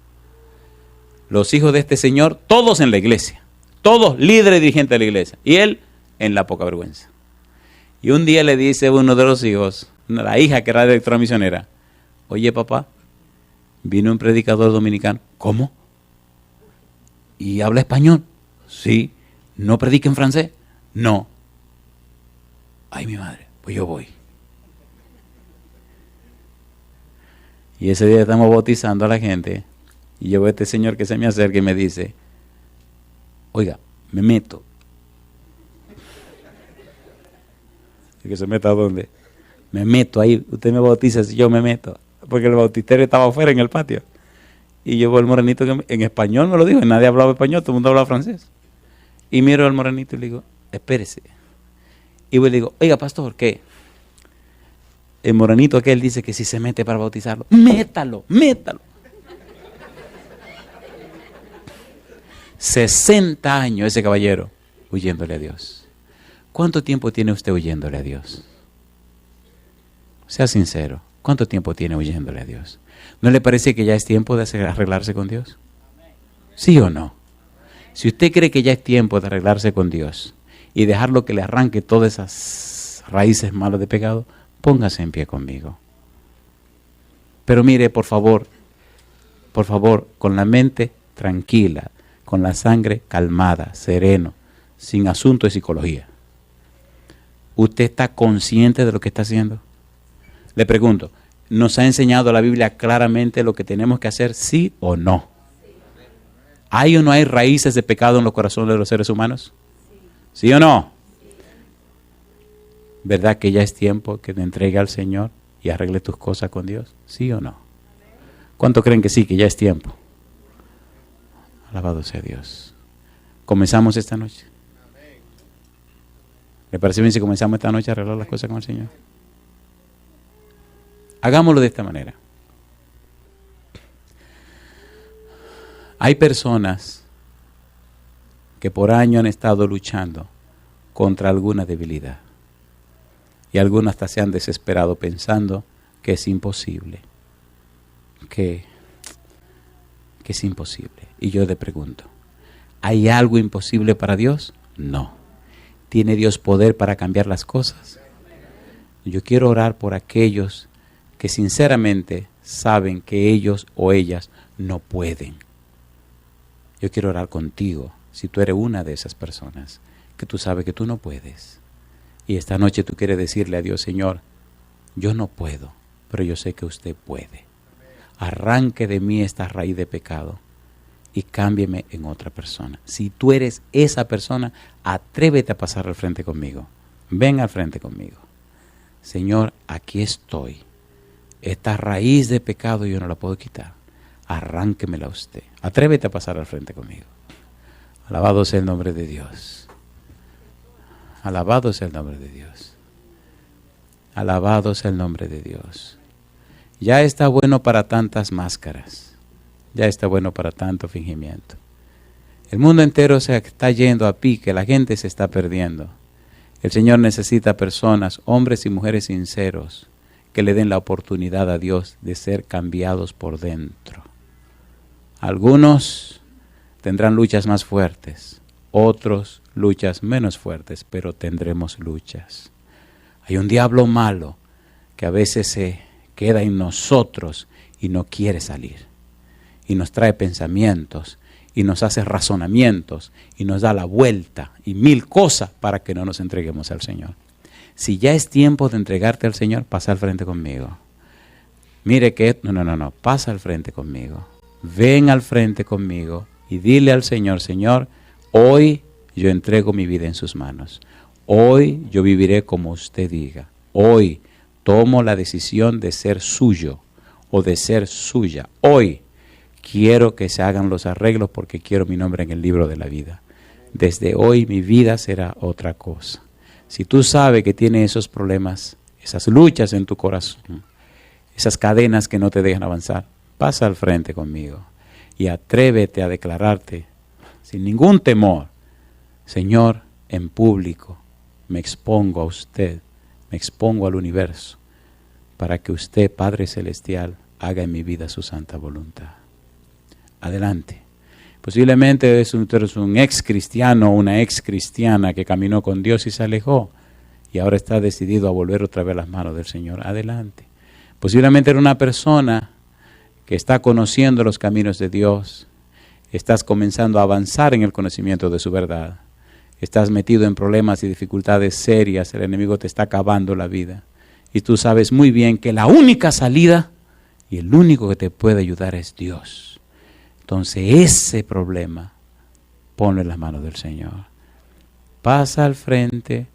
Los hijos de este señor, todos en la iglesia, todos líderes y dirigentes de la iglesia, y él en la poca vergüenza. Y un día le dice uno de los hijos, la hija que era directora misionera, oye papá, vino un predicador dominicano. ¿Cómo? ¿Y habla español? Sí. ¿No predica en francés? No. Ay, mi madre, pues yo voy. Y ese día estamos bautizando a la gente, y yo veo a este señor que se me acerca y me dice, oiga, me meto. ¿Y que se meta a dónde? Me meto ahí, usted me bautiza si yo me meto, porque el bautisterio estaba afuera en el patio. Y yo veo al morenito que en español me lo dijo, y nadie hablaba español, todo el mundo hablaba francés. Y miro al morenito y le digo, espérese. Y le digo, oiga pastor, ¿qué? El morenito aquel dice que si se mete para bautizarlo, métalo, métalo. 60 años ese caballero huyéndole a Dios. ¿Cuánto tiempo tiene usted huyéndole a Dios? Sea sincero, ¿cuánto tiempo tiene huyéndole a Dios? ¿No le parece que ya es tiempo de arreglarse con Dios? ¿Sí o no? Si usted cree que ya es tiempo de arreglarse con Dios y dejarlo que le arranque todas esas raíces malas de pecado, póngase en pie conmigo. Pero mire, por favor, con la mente tranquila, con la sangre calmada, sereno, sin asunto de psicología. ¿Usted está consciente de lo que está haciendo? Le pregunto, ¿nos ha enseñado la Biblia claramente lo que tenemos que hacer, sí o no? ¿Hay o no hay raíces de pecado en los corazones de los seres humanos? ¿Sí o no? ¿Verdad que ya es tiempo que te entregue al Señor y arregle tus cosas con Dios? ¿Sí o no? ¿Cuánto creen que sí, que ya es tiempo? Alabado sea Dios. ¿Comenzamos esta noche? ¿Le parece bien si comenzamos esta noche a arreglar las cosas con el Señor? Hagámoslo de esta manera. Hay personas que por años han estado luchando contra alguna debilidad. Y algunos hasta se han desesperado pensando que es imposible. Que es imposible. Y yo le pregunto, ¿hay algo imposible para Dios? No. ¿Tiene Dios poder para cambiar las cosas? Yo quiero orar por aquellos que sinceramente saben que ellos o ellas no pueden. Yo quiero orar contigo, si tú eres una de esas personas, que tú sabes que tú no puedes. Y esta noche tú quieres decirle a Dios, Señor, yo no puedo, pero yo sé que usted puede. arranque de mí esta raíz de pecado y cámbieme en otra persona. Si tú eres esa persona, atrévete a pasar al frente conmigo. Ven al frente conmigo. Señor, aquí estoy. Esta raíz de pecado yo no la puedo quitar. Arránquemela usted. Atrévete a pasar al frente conmigo. Alabado sea el nombre de Dios. Alabado sea el nombre de Dios. Alabado sea el nombre de Dios. Ya está bueno para tantas máscaras. Ya está bueno para tanto fingimiento. El mundo entero se está yendo a pique, la gente se está perdiendo. El Señor necesita personas, hombres y mujeres sinceros, que le den la oportunidad a Dios de ser cambiados por dentro. Algunos tendrán luchas más fuertes, otros luchas menos fuertes, pero tendremos luchas. Hay un diablo malo que a veces se queda en nosotros y no quiere salir. Y nos trae pensamientos, y nos hace razonamientos, y nos da la vuelta, y mil cosas para que no nos entreguemos al Señor. Si ya es tiempo de entregarte al Señor, pasa al frente conmigo. Mire que, no, pasa al frente conmigo. Ven al frente conmigo y dile al Señor, Señor, hoy yo entrego mi vida en sus manos. Hoy yo viviré como usted diga. Hoy tomo la decisión de ser suyo o de ser suya. Hoy quiero que se hagan los arreglos porque quiero mi nombre en el libro de la vida. Desde hoy mi vida será otra cosa. Si tú sabes que tienes esos problemas, esas luchas en tu corazón, esas cadenas que no te dejan avanzar, pasa al frente conmigo y atrévete a declararte sin ningún temor, Señor, en público, me expongo a usted, me expongo al universo, para que usted, Padre Celestial, haga en mi vida su santa voluntad. Adelante. Posiblemente es un ex cristiano o una ex cristiana que caminó con Dios y se alejó y ahora está decidido a volver otra vez a las manos del Señor. Adelante. Posiblemente era una persona que está conociendo los caminos de Dios. Estás comenzando a avanzar en el conocimiento de su verdad. Estás metido en problemas y dificultades serias. El enemigo te está acabando la vida. Y tú sabes muy bien que la única salida y el único que te puede ayudar es Dios. Entonces ese problema, ponlo en las manos del Señor. Pasa al frente,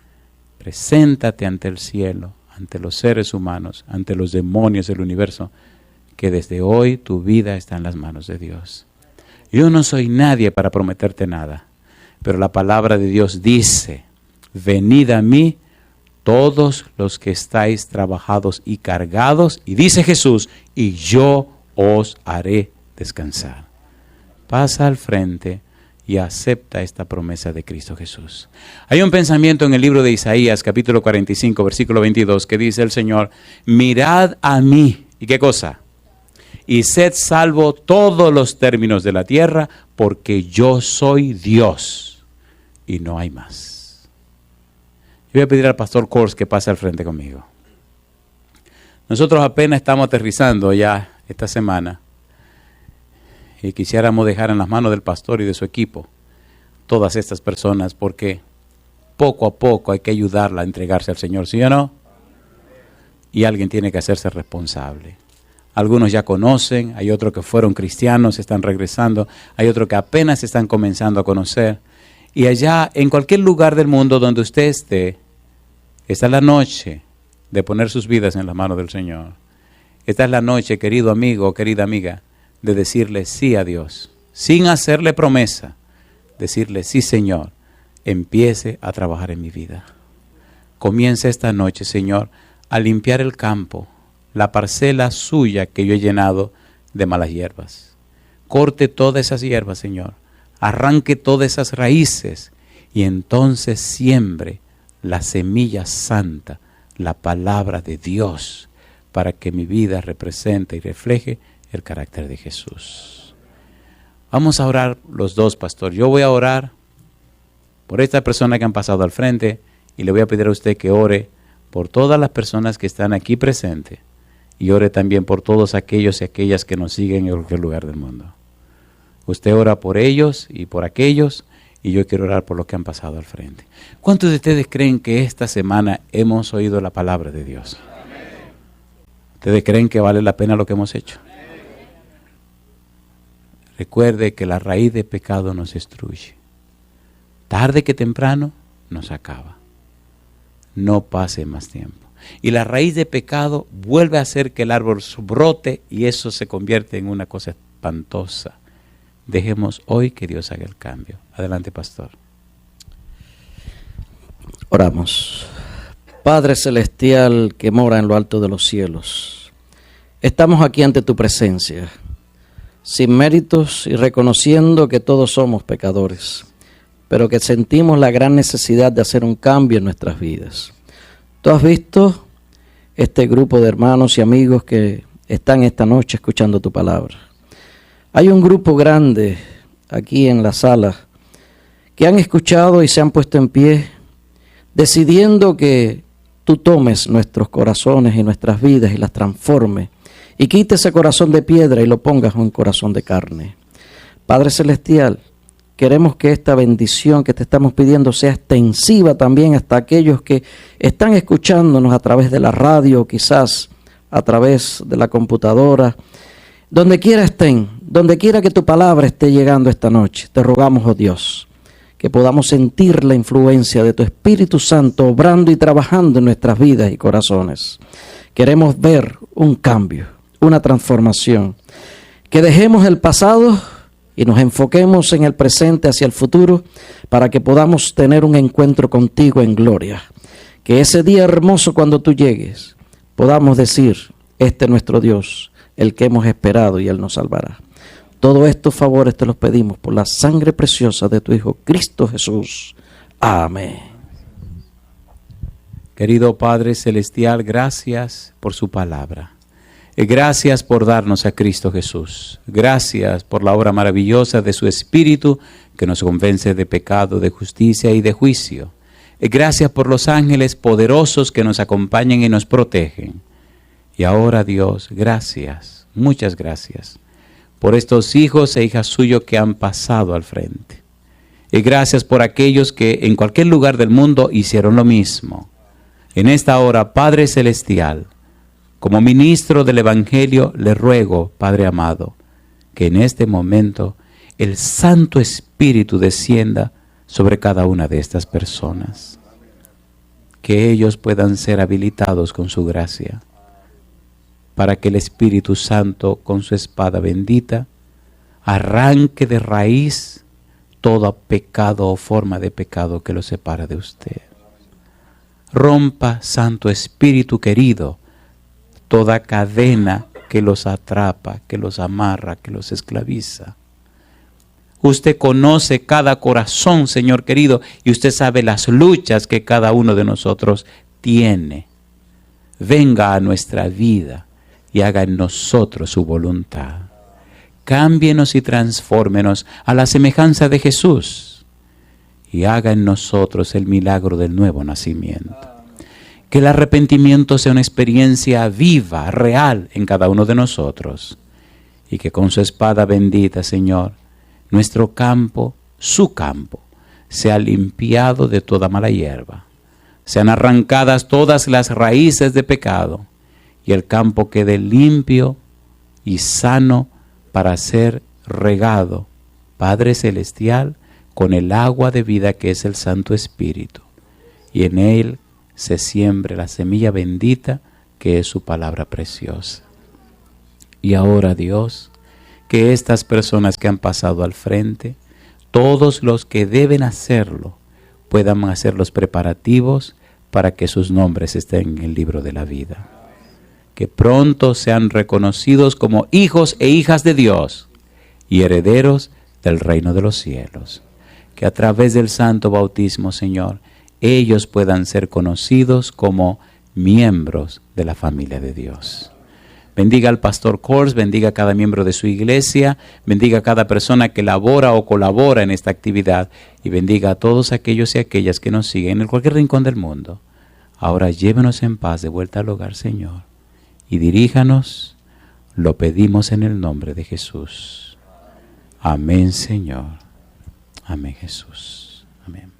preséntate ante el cielo, ante los seres humanos, ante los demonios del universo, que desde hoy tu vida está en las manos de Dios. Yo no soy nadie para prometerte nada, pero la palabra de Dios dice, venid a mí todos los que estáis trabajados y cargados, y dice Jesús, y yo os haré descansar. Pasa al frente y acepta esta promesa de Cristo Jesús. Hay un pensamiento en el libro de Isaías, capítulo 45, versículo 22, que dice el Señor, mirad a mí, ¿y qué cosa? Y sed salvo todos los términos de la tierra, porque yo soy Dios y no hay más. Yo voy a pedir al pastor Kors que pase al frente conmigo. Nosotros apenas estamos aterrizando ya esta semana y quisiéramos dejar en las manos del pastor y de su equipo todas estas personas, porque poco a poco hay que ayudarla a entregarse al Señor, ¿sí o no? Y alguien tiene que hacerse responsable. Algunos ya conocen, hay otros que fueron cristianos, están regresando, hay otros que apenas están comenzando a conocer. Y allá, en cualquier lugar del mundo donde usted esté, esta es la noche de poner sus vidas en las manos del Señor. Esta es la noche, querido amigo o querida amiga, de decirle sí a Dios, sin hacerle promesa, decirle sí, Señor, empiece a trabajar en mi vida. Comience esta noche, Señor, a limpiar el campo, la parcela suya que yo he llenado de malas hierbas. Corte todas esas hierbas, Señor, arranque todas esas raíces y entonces siembre la semilla santa, la palabra de Dios, para que mi vida represente y refleje el carácter de Jesús. Vamos a orar los dos, pastor. Yo voy a orar por esta persona que han pasado al frente y le voy a pedir a usted que ore por todas las personas que están aquí presentes y ore también por todos aquellos y aquellas que nos siguen en cualquier lugar del mundo. Usted ora por ellos y por aquellos y yo quiero orar por los que han pasado al frente. ¿Cuántos de ustedes creen que esta semana hemos oído la palabra de Dios? ¿Ustedes creen que vale la pena lo que hemos hecho? recuerde que la raíz de pecado nos destruye. Tarde que temprano nos acaba. No pase más tiempo. Y la raíz de pecado vuelve a hacer que el árbol brote y eso se convierte en una cosa espantosa. Dejemos hoy que Dios haga el cambio. Adelante, pastor. Oramos. Padre celestial que mora en lo alto de los cielos, estamos aquí ante tu presencia, sin méritos y reconociendo que todos somos pecadores, pero que sentimos la gran necesidad de hacer un cambio en nuestras vidas. Tú has visto este grupo de hermanos y amigos que están esta noche escuchando tu palabra. Hay un grupo grande aquí en la sala que han escuchado y se han puesto en pie, decidiendo que tú tomes nuestros corazones y nuestras vidas y las transformes y quites ese corazón de piedra y lo pongas en un corazón de carne. Padre celestial, queremos que esta bendición que te estamos pidiendo sea extensiva también hasta aquellos que están escuchándonos a través de la radio, quizás a través de la computadora, donde quiera estén, donde quiera que tu palabra esté llegando esta noche. Te rogamos, oh Dios, que podamos sentir la influencia de tu Espíritu Santo obrando y trabajando en nuestras vidas y corazones. Queremos ver un cambio, una transformación, que dejemos el pasado y nos enfoquemos en el presente hacia el futuro para que podamos tener un encuentro contigo en gloria. Que ese día hermoso cuando tú llegues podamos decir, este es nuestro Dios, el que hemos esperado y Él nos salvará. Todos estos favores te los pedimos por la sangre preciosa de tu Hijo Cristo Jesús. Amén. Querido Padre Celestial, gracias por su palabra. Gracias por darnos a Cristo Jesús. Gracias por la obra maravillosa de su Espíritu que nos convence de pecado, de justicia y de juicio. Gracias por los ángeles poderosos que nos acompañan y nos protegen. Y ahora, Dios, gracias, muchas gracias por estos hijos e hijas suyos que han pasado al frente. Y gracias por aquellos que en cualquier lugar del mundo hicieron lo mismo. En esta hora, Padre Celestial, como ministro del Evangelio, le ruego, Padre amado, que en este momento el Santo Espíritu descienda sobre cada una de estas personas. Que ellos puedan ser habilitados con su gracia, para que el Espíritu Santo, con su espada bendita, arranque de raíz todo pecado o forma de pecado que los separa de usted. Rompa, Santo Espíritu querido, toda cadena que los atrapa, que los amarra, que los esclaviza. Usted conoce cada corazón, Señor querido, y usted sabe las luchas que cada uno de nosotros tiene. Venga a nuestra vida y haga en nosotros su voluntad. Cámbienos y transfórmenos a la semejanza de Jesús y haga en nosotros el milagro del nuevo nacimiento. Que el arrepentimiento sea una experiencia viva, real en cada uno de nosotros y que con su espada bendita, Señor, nuestro campo, su campo, sea limpiado de toda mala hierba. Sean arrancadas todas las raíces de pecado y el campo quede limpio y sano para ser regado, Padre Celestial, con el agua de vida que es el Santo Espíritu. Y en él se siembre la semilla bendita que es su palabra preciosa. Y ahora, Dios, que estas personas que han pasado al frente, todos los que deben hacerlo, puedan hacer los preparativos para que sus nombres estén en el libro de la vida. Que pronto sean reconocidos como hijos e hijas de Dios y herederos del reino de los cielos. Que a través del santo bautismo, Señor, ellos puedan ser conocidos como miembros de la familia de Dios. Bendiga al pastor Kors, bendiga a cada miembro de su iglesia, bendiga a cada persona que labora o colabora en esta actividad y bendiga a todos aquellos y aquellas que nos siguen en cualquier rincón del mundo. Ahora llévenos en paz de vuelta al hogar, Señor, y diríjanos, lo pedimos en el nombre de Jesús. Amén, Señor. Amén, Jesús. Amén.